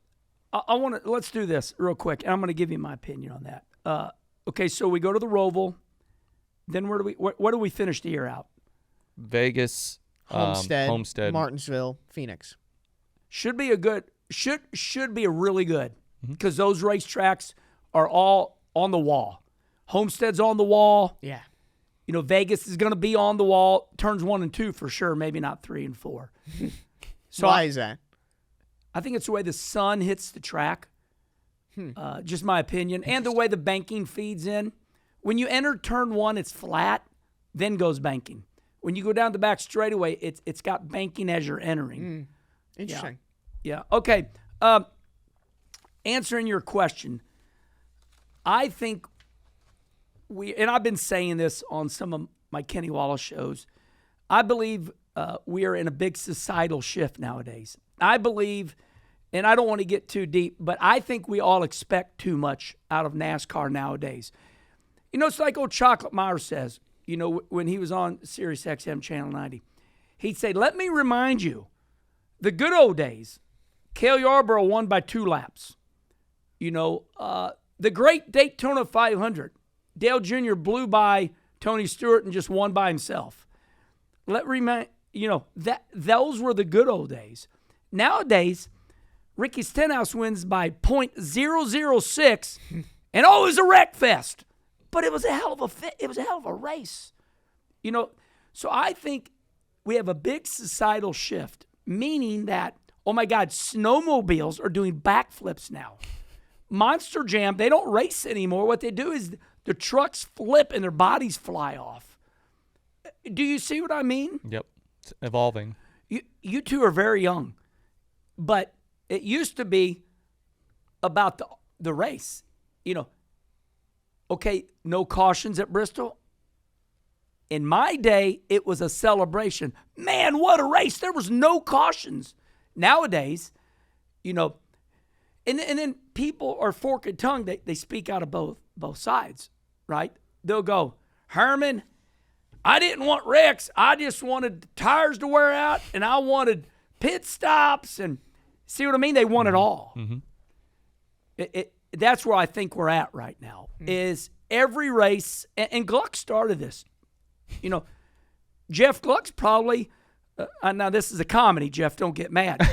[SPEAKER 1] I want to let's do this real quick, and I'm going to give you my opinion on that. Okay, so we go to the Roval. Then where do we finish the year out?
[SPEAKER 4] Vegas,
[SPEAKER 3] Homestead,
[SPEAKER 4] Homestead,
[SPEAKER 3] Martinsville, Phoenix.
[SPEAKER 1] Should be a good should be really good because those racetracks are all on the wall. Homestead's on the wall.
[SPEAKER 3] Yeah.
[SPEAKER 1] Vegas is going to be on the wall. Turns 1 and 2 for sure, maybe not 3 and 4. So
[SPEAKER 3] Why is that?
[SPEAKER 1] I think it's the way the sun hits the track. Just my opinion. And the way the banking feeds in. When you enter turn 1, it's flat, then goes banking. When you go down the back straightaway, it's got banking as you're entering.
[SPEAKER 3] Interesting.
[SPEAKER 1] Yeah. Okay. Answering your question, I think and I've been saying this on some of my Kenny Wallace shows, I believe we are in a big societal shift nowadays. I believe, and I don't want to get too deep, but I think we all expect too much out of NASCAR nowadays. It's like old Chocolate Meyer says, when he was on Sirius XM Channel 90. He'd say, let me remind you, the good old days, Cale Yarborough won by 2 laps. The great Daytona 500, Dale Jr. blew by Tony Stewart and just won by himself. That those were the good old days. Nowadays, Ricky Stenhouse wins by .006, and it was a wreck fest. But it was a hell of a race. So I think we have a big societal shift, meaning that, oh my God, snowmobiles are doing backflips now. Monster Jam, they don't race anymore. What they do is the trucks flip and their bodies fly off. Do you see what I mean?
[SPEAKER 4] Yep. It's evolving.
[SPEAKER 1] You two are very young, but it used to be about the race. Okay, no cautions at Bristol. In my day, it was a celebration. Man, what a race. There was no cautions. Nowadays, and then people are forked tongue. They speak out of both sides, right? They'll go, Herman, I didn't want wrecks. I just wanted the tires to wear out, and I wanted pit stops. And see what I mean? They want it all. Mm-hmm. That's where I think we're at right now, is every race, and Gluck started this. Jeff Gluck's probably, now this is a comedy, Jeff, don't get mad.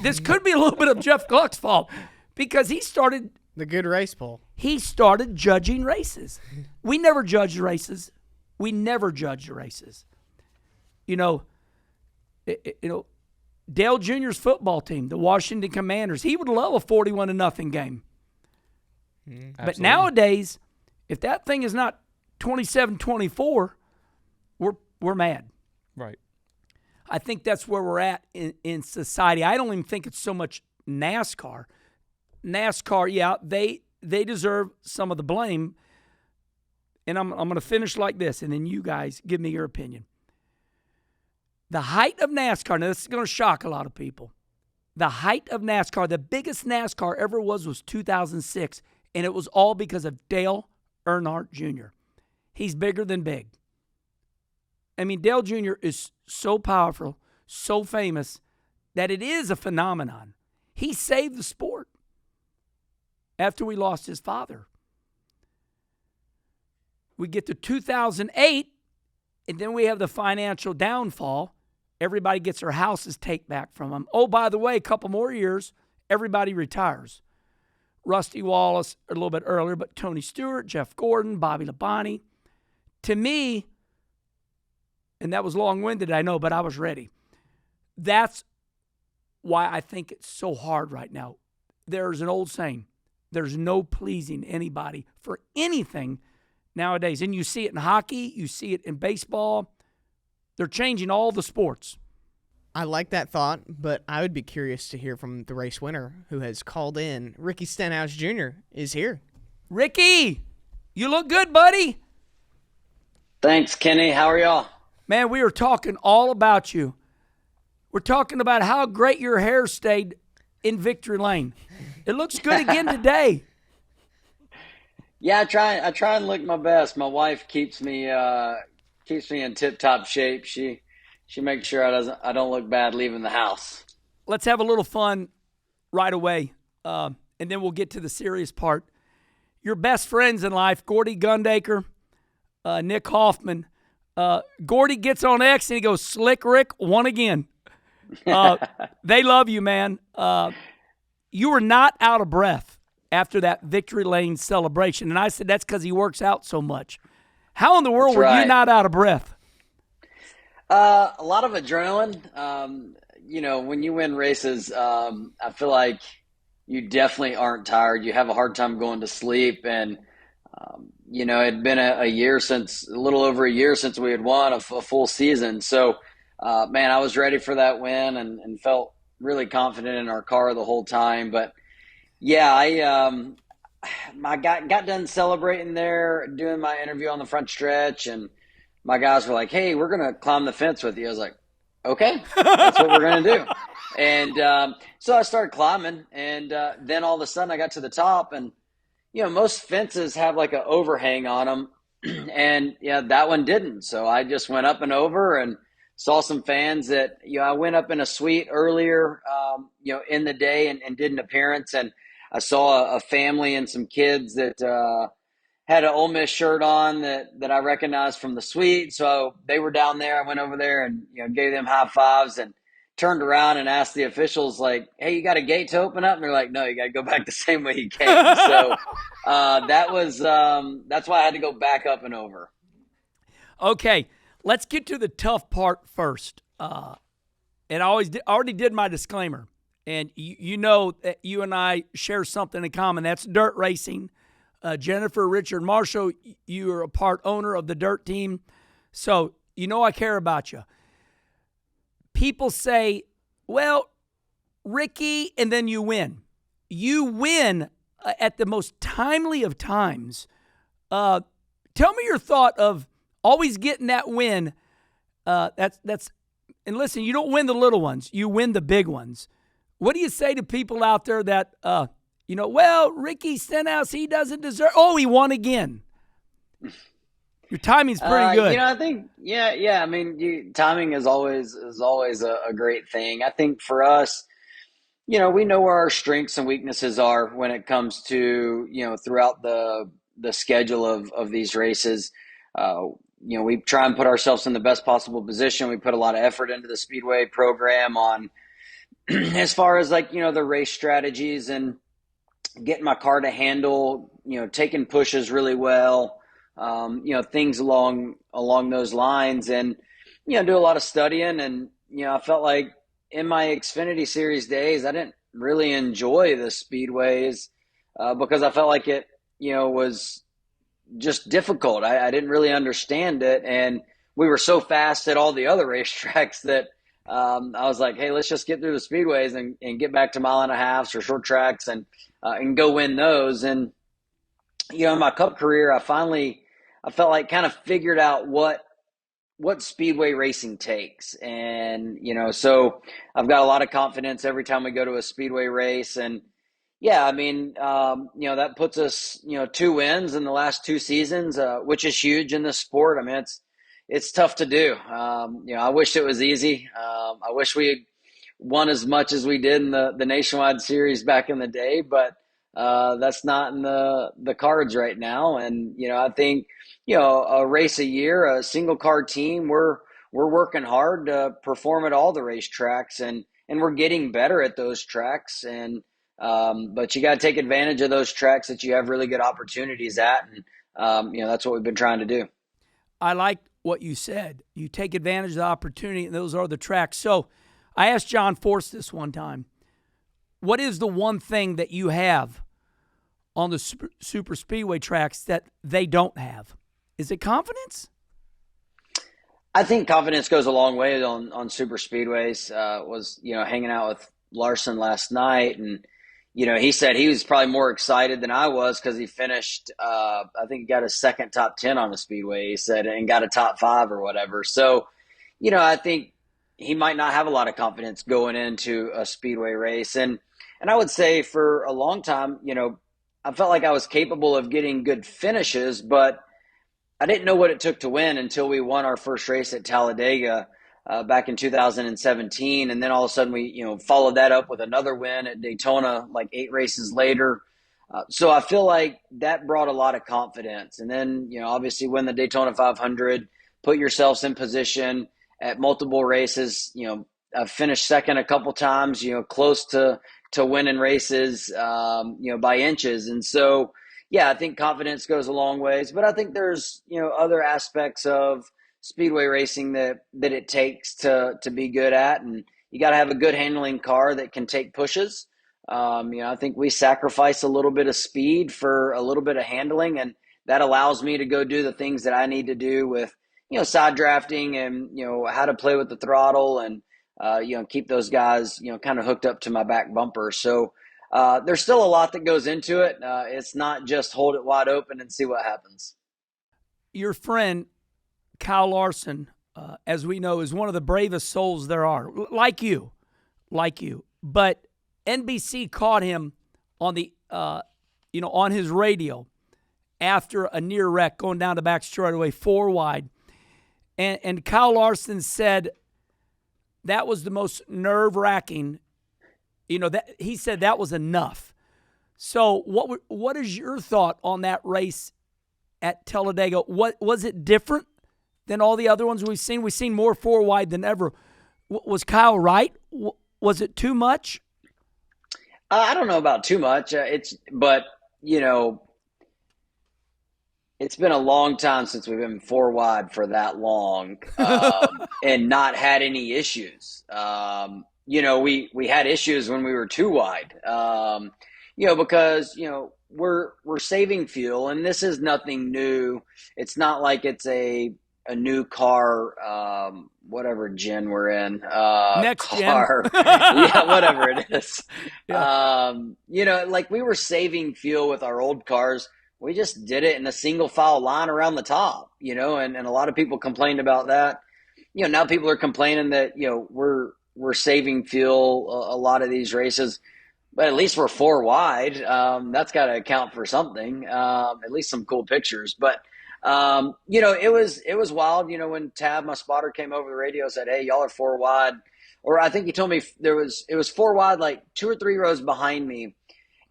[SPEAKER 1] This could be a little bit of Jeff Gluck's fault because he started.
[SPEAKER 3] The good race poll.
[SPEAKER 1] He started judging races. We never judged races. Dale Jr.'s football team, the Washington Commanders, he would love a 41-0 game. But nowadays, if that thing is not 27-24, we're mad.
[SPEAKER 4] Right.
[SPEAKER 1] I think that's where we're at in society. I don't even think it's so much NASCAR. NASCAR, yeah, they deserve some of the blame. And I'm going to finish like this, and then you guys give me your opinion. The height of NASCAR, now this is going to shock a lot of people. The height of NASCAR, the biggest NASCAR ever was 2006, and it was all because of Dale Earnhardt Jr. He's bigger than big. I mean, Dale Jr. is so powerful, so famous, that it is a phenomenon. He saved the sport after we lost his father. We get to 2008, and then we have the financial downfall. Everybody gets their houses taken back from them. Oh, by the way, a couple more years, everybody retires. Rusty Wallace a little bit earlier, but Tony Stewart, Jeff Gordon, Bobby Labonte. To me, and that was long-winded, I know, but I was ready. That's why I think it's so hard right now. There's an old saying, there's no pleasing anybody for anything nowadays. And you see it in hockey, you see it in baseball. They're changing all the sports.
[SPEAKER 3] I like that thought, but I would be curious to hear from the race winner who has called in. Ricky Stenhouse Jr. is here.
[SPEAKER 1] Ricky, you look good, buddy.
[SPEAKER 6] Thanks, Kenny. How are y'all?
[SPEAKER 1] Man, we are talking all about you. We're talking about how great your hair stayed in Victory Lane. It looks good again today.
[SPEAKER 6] Yeah, I try and look my best. My wife keeps me in tip-top shape. She makes sure I don't look bad leaving the house.
[SPEAKER 1] Let's have a little fun right away, and then we'll get to the serious part. Your best friends in life, Gordy Gundaker, Nick Hoffman. Gordy gets on X and he goes, Slick Rick, won again. They love you, man. you were not out of breath after that victory lane celebration. And I said, that's because he works out so much. How in the world
[SPEAKER 6] That's
[SPEAKER 1] were you
[SPEAKER 6] right.
[SPEAKER 1] not out of breath?
[SPEAKER 6] A lot of adrenaline. When you win races, I feel like you definitely aren't tired. You have a hard time going to sleep. And, it'd been a little over a year since we had won a full season. So, man, I was ready for that win and felt really confident in our car the whole time. But yeah, I got done celebrating there, doing my interview on the front stretch, and my guys were like, "Hey, we're gonna climb the fence with you." I was like, "Okay, that's what we're gonna do." And so I started climbing, and then all of a sudden I got to the top, and most fences have like an overhang on them, and yeah, that one didn't. So I just went up and over and saw some fans that I went up in a suite earlier, in the day and did an appearance, and I saw a family and some kids that had an Ole Miss shirt on that I recognized from the suite. So they were down there. I went over there and gave them high fives and turned around and asked the officials, like, "Hey, you got a gate to open up?" And they're like, "No, you got to go back the same way you came." So that's why I had to go back up and over.
[SPEAKER 1] Okay, let's get to the tough part first. And I already did my disclaimer. And you know that you and I share something in common. That's dirt racing. Jennifer, Richard, Marshall, you are a part owner of the dirt team. So I care about you. People say, well, Ricky, and then you win. You win at the most timely of times. Tell me your thought of always getting that win. And listen, you don't win the little ones. You win the big ones. What do you say to people out there that, well, Ricky Stenhouse, he doesn't deserve. Oh, he won again. Your timing's pretty good.
[SPEAKER 6] I think, yeah. I mean, timing is always a great thing. I think for us, we know where our strengths and weaknesses are when it comes to, throughout the schedule of these races. We try and put ourselves in the best possible position. We put a lot of effort into the Speedway program on as far as the race strategies and getting my car to handle, taking pushes really well, things along those lines, and do a lot of studying. And I felt like in my Xfinity Series days, I didn't really enjoy the speedways because I felt like it was just difficult. I didn't really understand it, and we were so fast at all the other racetracks that I was like, hey, let's just get through the speedways and get back to mile and a halves or short tracks and go win those. And in my Cup career, I felt like kind of figured out what speedway racing takes. And so I've got a lot of confidence every time we go to a speedway race. And yeah, I mean, that puts us 2 wins in the last 2 seasons, which is huge in this sport. I mean, it's tough to do. I wish it was easy. I wish we had won as much as we did in the Nationwide Series back in the day, but that's not in the cards right now. And I think a race a year, a single car team, we're working hard to perform at all the racetracks, and we're getting better at those tracks. And but you got to take advantage of those tracks that you have really good opportunities at, and that's what we've been trying to do.
[SPEAKER 1] I like what you said. You take advantage of the opportunity, and those are the tracks. So I asked John Force this one time. What is the one thing that you have on the super speedway tracks that they don't have? Is it confidence?
[SPEAKER 6] I think confidence goes a long way on super speedways. Was hanging out with Larson last night, and he said he was probably more excited than I was because he finished. I think he got a second top 10 on the speedway. He said, and got a top 5 or whatever. So, I think he might not have a lot of confidence going into a speedway race, and I would say for a long time, I felt like I was capable of getting good finishes, but I didn't know what it took to win until we won our first race at Talladega back in 2017. And then all of a sudden we, followed that up with another win at Daytona, like 8 races later. So I feel like that brought a lot of confidence. And then, obviously win the Daytona 500, put yourselves in position at multiple races, I've finished second a couple times, close to winning races, by inches. And so, yeah, I think confidence goes a long ways, but I think there's, other aspects of speedway racing that it takes to be good at. And you got to have a good handling car that can take pushes. I think we sacrifice a little bit of speed for a little bit of handling, and that allows me to go do the things that I need to do with, side drafting and, how to play with the throttle and, keep those guys, kind of hooked up to my back bumper. So there's still a lot that goes into it. It's not just hold it wide open and see what happens.
[SPEAKER 1] Your friend, Kyle Larson, as we know, is one of the bravest souls there are, like you. But NBC caught him on the, on his radio after a near wreck going down the back straightaway 4 wide. And Kyle Larson said that was the most nerve-wracking, that he said that was enough. So what is your thought on that race at Talladega? What was it different than all the other ones we've seen? We've seen more 4 wide than ever. Was Kyle right? Was it too much?
[SPEAKER 6] I don't know about too much. But it's been a long time since we've been 4 wide for that long, and not had any issues. We had issues when we were 2 wide, because we're saving fuel, and this is nothing new. It's not like it's a new car, whatever gen we're in,
[SPEAKER 1] next
[SPEAKER 6] car,
[SPEAKER 1] gen.
[SPEAKER 6] yeah, whatever it is.
[SPEAKER 1] Yeah.
[SPEAKER 6] Like we were saving fuel with our old cars. We just did it in a single file line around the top, and a lot of people complained about that. Now people are complaining that, we're saving fuel a lot of these races, but at least we're 4 wide. That's got to account for something, at least some cool pictures. But it was wild, when Tab, my spotter, came over the radio and said, "Hey, y'all are 4 wide." Or I think he told me it was 4 wide, like 2 or 3 rows behind me.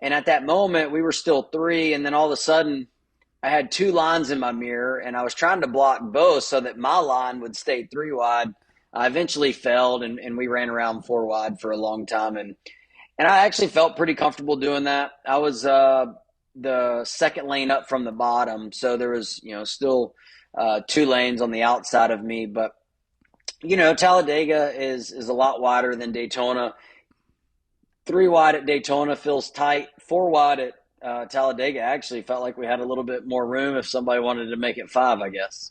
[SPEAKER 6] And at that moment, we were still 3. And then all of a sudden, I had 2 lines in my mirror, and I was trying to block both so that my line would stay 3 wide. I eventually failed, and we ran around 4 wide for a long time. And I actually felt pretty comfortable doing that. I was the second lane up from the bottom, so there was still 2 lanes on the outside of me. But Talladega is a lot wider than Daytona. 3 wide at Daytona feels tight. 4 wide at Talladega actually felt like we had a little bit more room if somebody wanted to make it 5, I guess.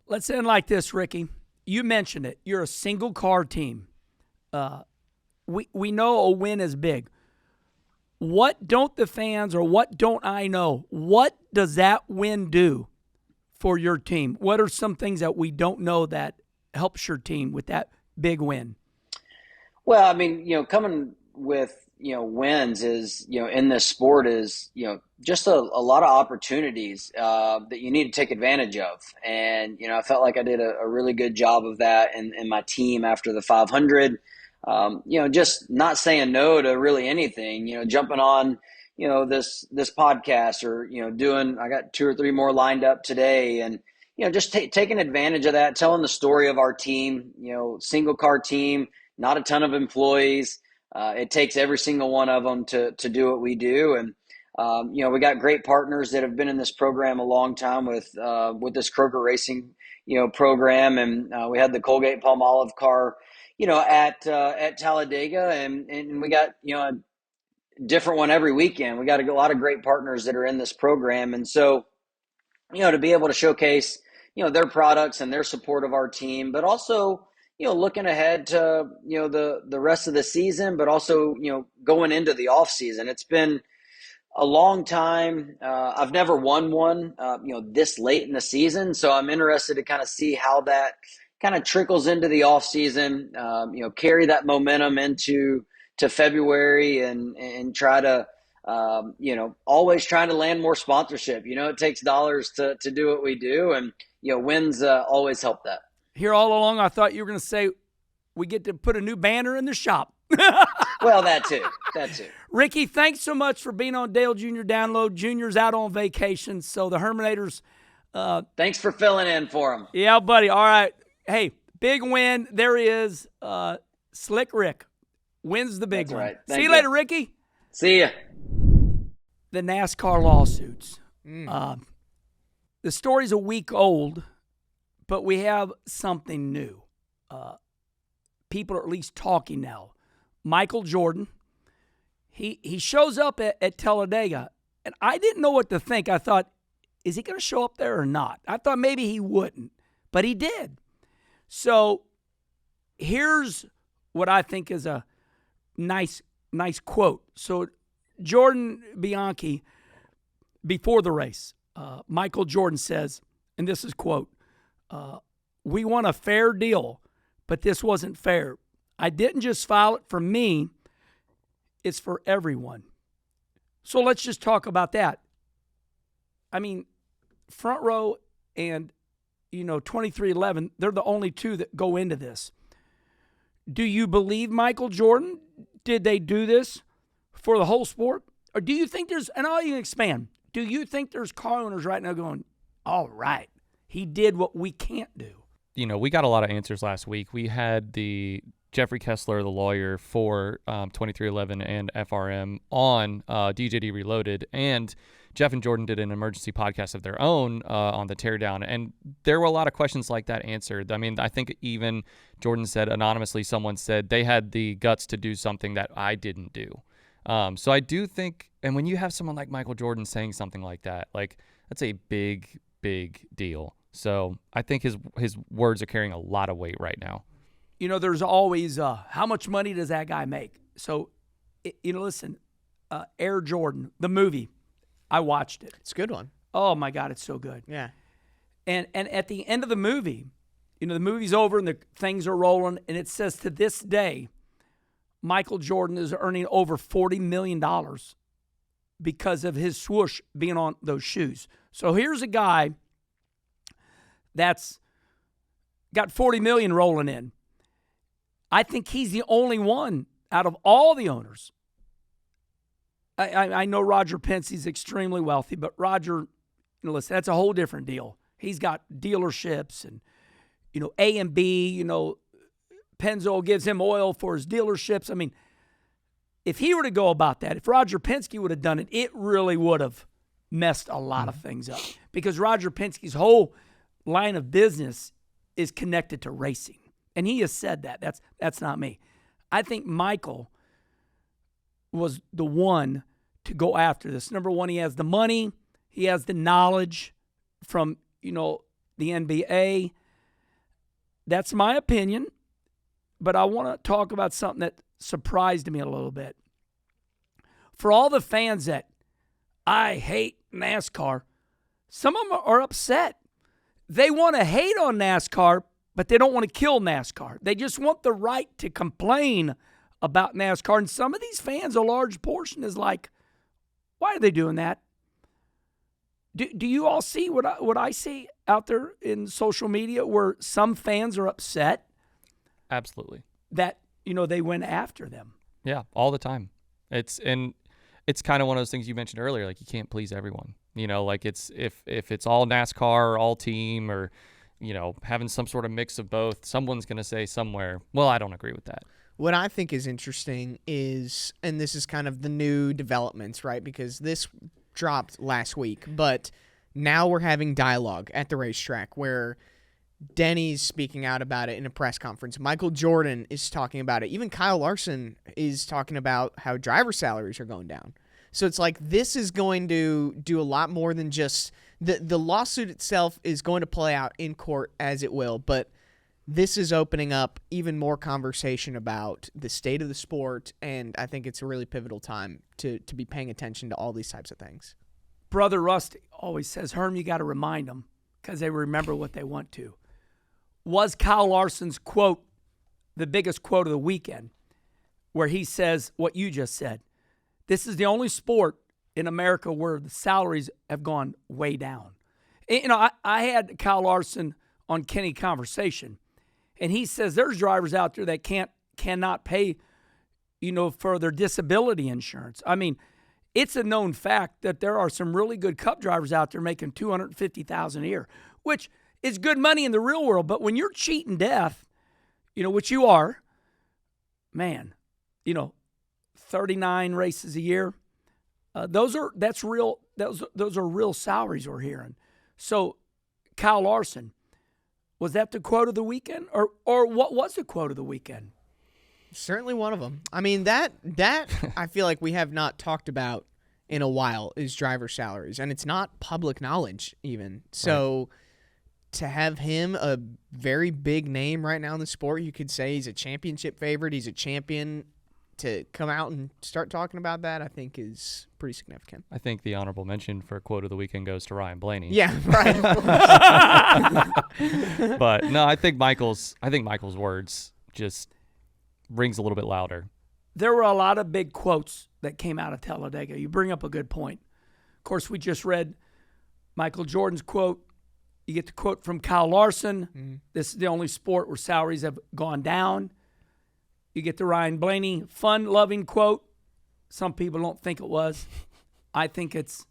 [SPEAKER 1] Let's end like this, Ricky. You mentioned it. You're a single car team. We know a win is big. What don't the fans, or what don't I know? What does that win do for your team? What are some things that we don't know that helps your team with that big win?
[SPEAKER 6] Well, I mean, coming with, wins is, in this sport is, just a lot of opportunities that you need to take advantage of. And, I felt like I did a really good job of that in my team after the 500. Just not saying no to really anything, jumping on, this podcast, or, I got 2 or 3 more lined up today, and, just taking advantage of that, telling the story of our team, single car team, not a ton of employees. It takes every single one of them to do what we do. And, we got great partners that have been in this program a long time with this Kroger Racing, program. And we had the Colgate Palmolive car, at Talladega, and we got, a different one every weekend. We got a lot of great partners that are in this program. And so, to be able to showcase, their products and their support of our team, but also, looking ahead to, the rest of the season, but also, going into the off season. It's been a long time. I've never won one, this late in the season. So I'm interested to kind of see how that kind of trickles into the off season, carry that momentum into February, and try to, always trying to land more sponsorship. It takes dollars to do what we do, and, wins always help that.
[SPEAKER 1] Here all along, I thought you were going to say we get to put a new banner in the shop.
[SPEAKER 6] Well, that too.
[SPEAKER 1] Ricky, thanks so much for being on Dale Jr. Download. Junior's out on vacation, so the Herminators.
[SPEAKER 6] Thanks for filling in for him.
[SPEAKER 1] Yeah, buddy. All right. Hey, big win. There he is. Slick Rick wins the big
[SPEAKER 6] That's
[SPEAKER 1] one.
[SPEAKER 6] right.
[SPEAKER 1] See
[SPEAKER 6] Thank
[SPEAKER 1] you
[SPEAKER 6] you.
[SPEAKER 1] later, Ricky.
[SPEAKER 6] See ya.
[SPEAKER 1] The NASCAR lawsuits. The story's a week old, but we have something new. People are at least talking now. Michael Jordan, he shows up at Talladega, and I didn't know what to think. I thought, is he going to show up there or not? I thought maybe he wouldn't, but he did. So here's what I think is a nice quote. So Jordan Bianchi, before the race, Michael Jordan says, and this is quote, we want a fair deal, but this wasn't fair. I didn't just file it for me. It's for everyone. So let's just talk about that. I mean, Front Row and, 2311, they're the only two that go into this. Do you believe Michael Jordan? Did they do this for the whole sport? Or do you think there's, and I'll even expand, do you think there's car owners right now going, all right, he did what we can't do?
[SPEAKER 4] We got a lot of answers last week. We had the Jeffrey Kessler, the lawyer for 2311 and FRM, on DJD Reloaded, and Jeff and Jordan did an emergency podcast of their own on the teardown, and there were a lot of questions like that answered. I mean, I think even Jordan said anonymously, someone said they had the guts to do something that I didn't do. So I do think, and when you have someone like Michael Jordan saying something like that, like that's a big, big deal. So I think his words are carrying a lot of weight right now.
[SPEAKER 1] There's always, how much money does that guy make? So, listen, Air Jordan, the movie, I watched it.
[SPEAKER 3] It's a good one.
[SPEAKER 1] Oh, my God, it's so good.
[SPEAKER 3] Yeah.
[SPEAKER 1] And at the end of the movie, the movie's over and the things are rolling, and it says to this day, Michael Jordan is earning over $40 million because of his swoosh being on those shoes. So here's a guy that's got $40 million rolling in. I think he's the only one out of all the owners. I know Roger Penske's extremely wealthy, but Roger, listen, that's a whole different deal. He's got dealerships and, A and B, Pennzoil gives him oil for his dealerships. I mean, if he were to go about that, if Roger Penske would have done it, it really would have messed a lot of things up, because Roger Penske's whole line of business is connected to racing. And he has said that. That's not me. I think Michael was the one to go after this. Number one, he has the money. He has the knowledge from, the NBA. That's my opinion. But I want to talk about something that surprised me a little bit. For all the fans that I hate NASCAR, some of them are upset. They want to hate on NASCAR, but they don't want to kill NASCAR. They just want the right to complain about NASCAR. And some of these fans, a large portion, is like, why are they doing that? Do you all see what I see out there in social media, where some fans are upset?
[SPEAKER 4] Absolutely.
[SPEAKER 1] That, they went after them.
[SPEAKER 4] Yeah, all the time. It's kind of one of those things you mentioned earlier, like you can't please everyone. Like it's if it's all NASCAR or all team or having some sort of mix of both, someone's going to say somewhere, well, I don't agree with that.
[SPEAKER 3] What I think is interesting is, and this is kind of the new developments, right? Because this dropped last week, but now we're having dialogue at the racetrack where Denny's speaking out about it in a press conference. Michael Jordan is talking about it. Even Kyle Larson is talking about how driver salaries are going down. So it's like this is going to do a lot more than just the lawsuit itself is going to play out in court as it will, but this is opening up even more conversation about the state of the sport, and I think it's a really pivotal time to be paying attention to all these types of things.
[SPEAKER 1] Brother Rusty always says, Herm, you got to remind them because they remember what they want to. Was Kyle Larson's quote the biggest quote of the weekend, where he says what you just said? This is the only sport in America where the salaries have gone way down. I had Kyle Larson on Kenny Conversation, and he says there's drivers out there that cannot pay, for their disability insurance. I mean, it's a known fact that there are some really good Cup drivers out there making $250,000 a year, which is good money in the real world. But when you're cheating death, which you are, man, 39 races a year. Those are real salaries we're hearing. So, Kyle Larson, was that the quote of the weekend, or what was the quote of the weekend?
[SPEAKER 3] Certainly one of them. I mean, that I feel like we have not talked about in a while is driver salaries, and it's not public knowledge even. So to have him, a very big name right now in the sport, you could say he's a championship favorite, he's a champion, to come out and start talking about that, I think is pretty significant.
[SPEAKER 4] I think the honorable mention for quote of the weekend goes to Ryan Blaney.
[SPEAKER 3] Yeah, right.
[SPEAKER 4] But no, I think Michael's words just rings a little bit louder.
[SPEAKER 1] There were a lot of big quotes that came out of Talladega. You bring up a good point. Of course, we just read Michael Jordan's quote. You get the quote from Kyle Larson.
[SPEAKER 3] Mm-hmm.
[SPEAKER 1] This is the only sport where salaries have gone down. You get the Ryan Blaney fun-loving quote. Some people don't think it was. I think it's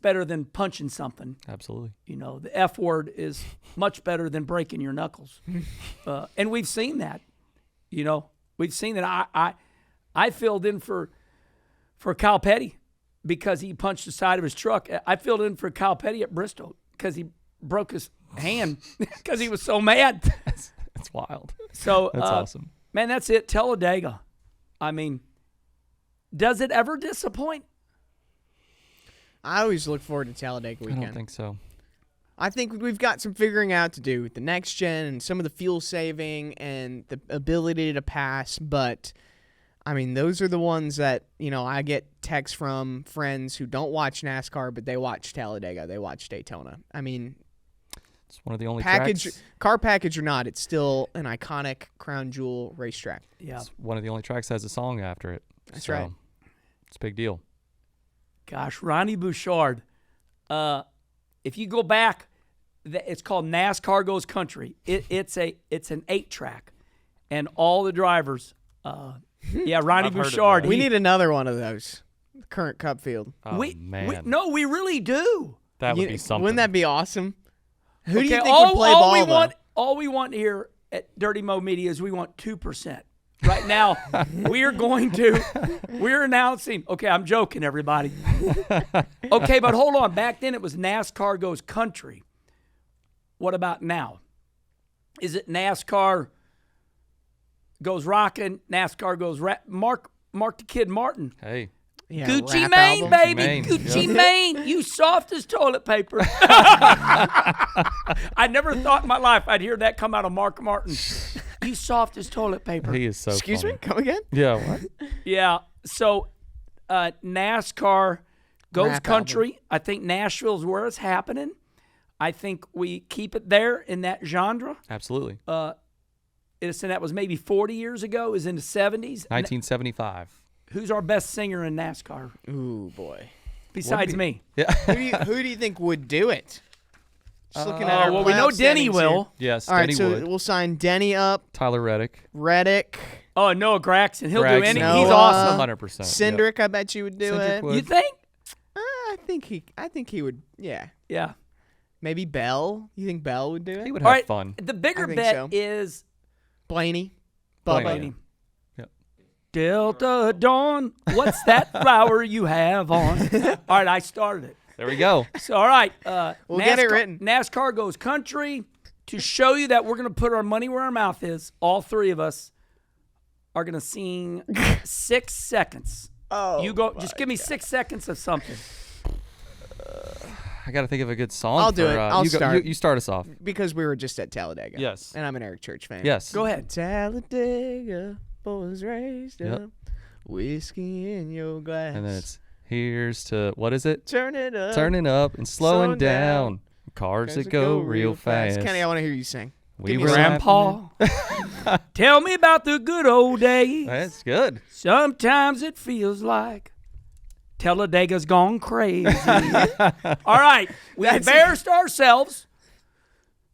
[SPEAKER 1] better than punching something.
[SPEAKER 4] Absolutely.
[SPEAKER 1] The F word is much better than breaking your knuckles. And we've seen that. We've seen that. I filled in for Kyle Petty because he punched the side of his truck. I filled in for Kyle Petty at Bristol because he broke his hand because he was so mad.
[SPEAKER 4] That's wild.
[SPEAKER 1] So
[SPEAKER 4] that's awesome.
[SPEAKER 1] Man, that's it. Talladega. I mean, does it ever disappoint?
[SPEAKER 3] I always look forward to Talladega weekend.
[SPEAKER 4] I don't think so.
[SPEAKER 3] I think we've got some figuring out to do with the next gen and some of the fuel saving and the ability to pass. But, I mean, those are the ones that, I get texts from friends who don't watch NASCAR, but they watch Talladega. They watch Daytona. I mean,
[SPEAKER 4] it's one of the only
[SPEAKER 3] car package or not, it's still an iconic crown jewel racetrack.
[SPEAKER 1] Yeah.
[SPEAKER 4] It's one of the only tracks that has a song after it.
[SPEAKER 3] That's right.
[SPEAKER 4] It's a big deal.
[SPEAKER 1] Gosh, Ronnie Bouchard. If you go back, it's called NASCAR Goes Country. It's an 8-track, and all the drivers. Ronnie Bouchard.
[SPEAKER 3] We need another one of those. Current Cup field.
[SPEAKER 4] Oh, man.
[SPEAKER 1] We really do.
[SPEAKER 4] That would be something.
[SPEAKER 3] Wouldn't that be awesome? Who do you think
[SPEAKER 1] all,
[SPEAKER 3] would play
[SPEAKER 1] all
[SPEAKER 3] ball?
[SPEAKER 1] We want, all we want here at Dirty Mo Media is we want 2%. Right now, we're announcing. Okay, I'm joking, everybody. Okay, but hold on. Back then, it was NASCAR Goes Country. What about now? Is it NASCAR Goes Rockin', NASCAR Goes Mark the Kid Martin.
[SPEAKER 4] Hey.
[SPEAKER 3] Yeah,
[SPEAKER 1] Gucci Mane,
[SPEAKER 3] album.
[SPEAKER 1] baby.
[SPEAKER 4] Mane.
[SPEAKER 1] Gucci Mane. You soft as toilet paper. I never thought in my life I'd hear that come out of Mark Martin. You soft as toilet paper.
[SPEAKER 4] He is so
[SPEAKER 3] Excuse
[SPEAKER 4] funny.
[SPEAKER 3] me? Come again?
[SPEAKER 4] Yeah, what?
[SPEAKER 1] Yeah. So NASCAR Goes
[SPEAKER 3] Rap
[SPEAKER 1] Country.
[SPEAKER 3] album.
[SPEAKER 1] I think Nashville's where it's happening. I think we keep it there in that genre.
[SPEAKER 4] Absolutely.
[SPEAKER 1] That was maybe 40 years ago. It was in the 70s.
[SPEAKER 4] 1975.
[SPEAKER 1] Who's our best singer in NASCAR
[SPEAKER 3] Ooh, boy.
[SPEAKER 1] besides me?
[SPEAKER 4] Yeah.
[SPEAKER 3] Who do you think would do it? Just looking at our
[SPEAKER 1] Well, we know
[SPEAKER 3] playoff
[SPEAKER 1] Denny
[SPEAKER 3] standings
[SPEAKER 1] will.
[SPEAKER 3] here.
[SPEAKER 4] Yes,
[SPEAKER 3] All right,
[SPEAKER 4] Denny
[SPEAKER 3] so
[SPEAKER 4] would.
[SPEAKER 3] we'll sign Denny up,
[SPEAKER 4] Tyler Reddick.
[SPEAKER 3] Reddick,
[SPEAKER 1] Oh, Noah Graxton. He'll do
[SPEAKER 4] Braxton.
[SPEAKER 1] anything. He's
[SPEAKER 3] Noah.
[SPEAKER 1] awesome.
[SPEAKER 4] 100%.
[SPEAKER 3] Cindric. I bet you would do
[SPEAKER 4] Cindric
[SPEAKER 3] it.
[SPEAKER 4] would.
[SPEAKER 1] You think?
[SPEAKER 3] I think he would. Yeah,
[SPEAKER 1] Yeah.
[SPEAKER 3] maybe Bell. You think Bell would do it?
[SPEAKER 4] He would
[SPEAKER 1] All
[SPEAKER 4] have
[SPEAKER 1] right.
[SPEAKER 4] fun.
[SPEAKER 1] The bigger
[SPEAKER 3] I think
[SPEAKER 1] bet
[SPEAKER 3] so.
[SPEAKER 1] is
[SPEAKER 3] Blaney,
[SPEAKER 4] Blaney.
[SPEAKER 3] Bubba.
[SPEAKER 1] Blaney.
[SPEAKER 4] Yep.
[SPEAKER 1] Delta Dawn, what's that flower you have on? All right, I started it.
[SPEAKER 4] There we go.
[SPEAKER 1] So, all right.
[SPEAKER 3] We'll get it written.
[SPEAKER 1] NASCAR Goes Country. To show you that we're going to put our money where our mouth is, all three of us are going to sing 6 seconds.
[SPEAKER 3] Oh,
[SPEAKER 1] You go. Just give me 6 seconds of something.
[SPEAKER 4] I got to think of a good song.
[SPEAKER 3] I'll do
[SPEAKER 4] for,
[SPEAKER 3] it. I'll
[SPEAKER 4] you go-
[SPEAKER 3] start.
[SPEAKER 4] you start us off.
[SPEAKER 3] because we were just at Talladega.
[SPEAKER 4] Yes.
[SPEAKER 3] and I'm an Eric Church fan.
[SPEAKER 4] Yes.
[SPEAKER 1] Go ahead.
[SPEAKER 3] Talladega, boys raised
[SPEAKER 4] Yep.
[SPEAKER 3] up, whiskey in your glass.
[SPEAKER 4] And then it's here's to, what is it?
[SPEAKER 3] turn it up,
[SPEAKER 4] Turning up and slowing
[SPEAKER 3] Slowing down.
[SPEAKER 4] down. Cars that go real fast.
[SPEAKER 3] Kenny, I want to hear you sing.
[SPEAKER 4] We
[SPEAKER 3] give me
[SPEAKER 4] were
[SPEAKER 3] some.
[SPEAKER 1] Grandpa, tell me about the good old days.
[SPEAKER 4] That's good.
[SPEAKER 1] Sometimes it feels like Talladega's gone crazy. All right. We embarrassed ourselves.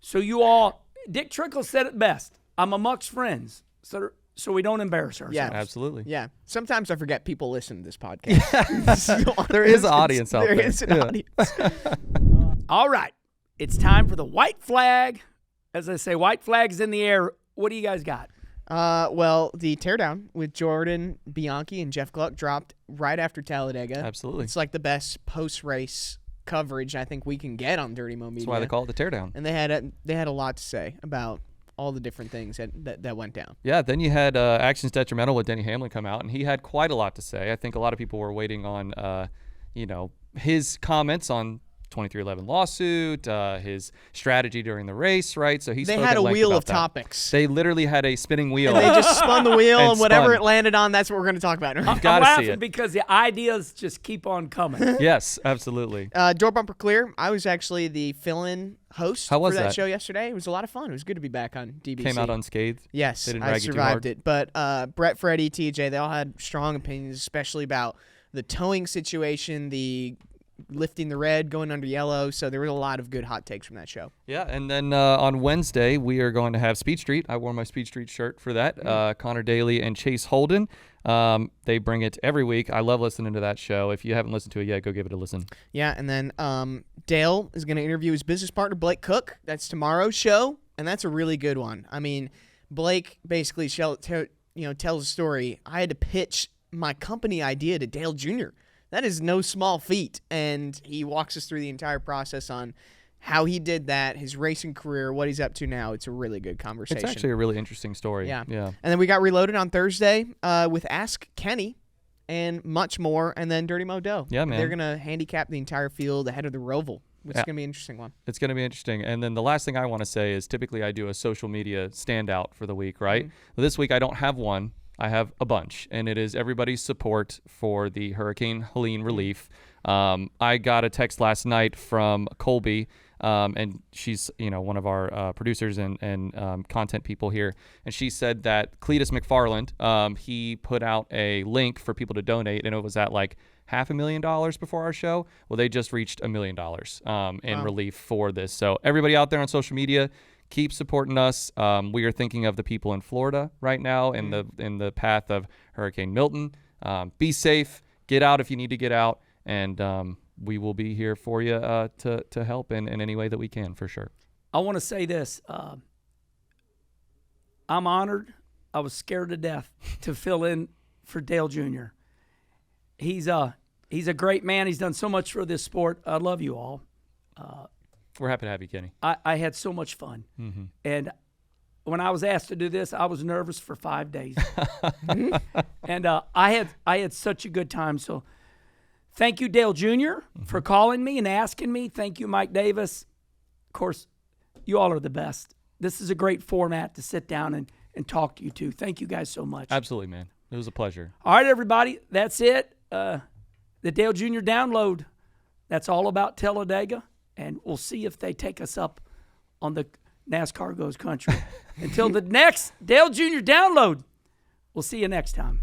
[SPEAKER 1] So you all, Dick Trickle said it best. I'm amongst friends. So we don't embarrass ourselves.
[SPEAKER 3] Yeah.
[SPEAKER 4] Absolutely.
[SPEAKER 3] Yeah. Sometimes I forget people listen to this podcast.
[SPEAKER 4] There is an audience out there.
[SPEAKER 3] There is an
[SPEAKER 4] Yeah.
[SPEAKER 3] audience.
[SPEAKER 1] All right. It's time for the white flag. As I say, white flag's in the air. What do you guys got?
[SPEAKER 3] Well, the teardown with Jordan Bianchi and Jeff Gluck dropped right after Talladega.
[SPEAKER 4] Absolutely.
[SPEAKER 3] It's like the best post-race coverage I think we can get on Dirty Mo Media.
[SPEAKER 4] That's why they call it the teardown.
[SPEAKER 3] And they had a lot to say about all the different things that went down.
[SPEAKER 4] Yeah, then you had Actions Detrimental with Denny Hamlin come out, and he had quite a lot to say. I think a lot of people were waiting on, his comments on 2311 lawsuit, his strategy during the race, right? So
[SPEAKER 3] They had a wheel of topics.
[SPEAKER 4] They literally had a spinning wheel.
[SPEAKER 3] And they just spun the wheel, and whatever
[SPEAKER 4] spun.
[SPEAKER 3] it landed on, that's what we're going to talk about.
[SPEAKER 1] I'm
[SPEAKER 4] Gotta see
[SPEAKER 1] laughing
[SPEAKER 4] it.
[SPEAKER 1] because the ideas just keep on coming.
[SPEAKER 4] Yes, absolutely.
[SPEAKER 3] Door Bumper Clear. I was actually the fill-in host
[SPEAKER 4] How was
[SPEAKER 3] for that
[SPEAKER 4] that?
[SPEAKER 3] show yesterday. It was a lot of fun. It was good to be back on DBC.
[SPEAKER 4] Came out unscathed.
[SPEAKER 3] Yes,
[SPEAKER 4] They didn't
[SPEAKER 3] I
[SPEAKER 4] rag you too
[SPEAKER 3] survived
[SPEAKER 4] hard?
[SPEAKER 3] it. But Brett, Freddie, TJ, they all had strong opinions, especially about the towing situation, the lifting the red, going under yellow. So there was a lot of good hot takes from that show.
[SPEAKER 4] Yeah, and then on Wednesday, we are going to have Speed Street. I wore my Speed Street shirt for that. Connor Daly and Chase Holden. They bring it every week. I love listening to that show. If you haven't listened to it yet, go give it a listen.
[SPEAKER 3] Yeah, and then Dale is going to interview his business partner, Blake Cook. That's tomorrow's show, and that's a really good one. I mean, Blake basically tells a story. I had to pitch my company idea to Dale Jr. That is no small feat, and he walks us through the entire process on how he did that, his racing career, what he's up to now. It's a really good conversation.
[SPEAKER 4] It's actually a really interesting story.
[SPEAKER 3] Yeah.
[SPEAKER 4] Yeah.
[SPEAKER 3] And then we got Reloaded on Thursday with Ask Kenny and much more, and then Dirty Mo Doe.
[SPEAKER 4] Yeah, man.
[SPEAKER 3] They're going to handicap the entire field ahead of the Roval, which is going to be an interesting one.
[SPEAKER 4] It's going to be interesting. And then the last thing I want to say is typically I do a social media standout for the week, right? Well, this week I don't have one. I have a bunch, and it is everybody's support for the Hurricane Helene relief. I got a text last night from Colby, and she's one of our producers and content people here, and she said that Cletus McFarland, he put out a link for people to donate, and it was at like $500,000 before our show. Well, they just reached $1 million in relief for this. So everybody out there on social media, keep supporting us. We are thinking of the people in Florida right now in the path of Hurricane Milton. Be safe. Get out if you need to get out, and we will be here for you to help in any way that we can, for sure.
[SPEAKER 1] I want to say this. I'm honored. I was scared to death to fill in for Dale Jr. He's a great man. He's done so much for this sport. I love you all.
[SPEAKER 4] We're happy to have you, Kenny.
[SPEAKER 1] I had so much fun. And when I was asked to do this, I was nervous for 5 days. And I had such a good time. So thank you, Dale Jr., for calling me and asking me. Thank you, Mike Davis. Of course, you all are the best. This is a great format to sit down and talk to you two. Thank you guys so much.
[SPEAKER 4] Absolutely, man. It was a pleasure.
[SPEAKER 1] All right, everybody. That's it. The Dale Jr. download. That's all about Talladega. And we'll see if they take us up on the NASCAR Goes Country. Until the next Dale Jr. download, we'll see you next time.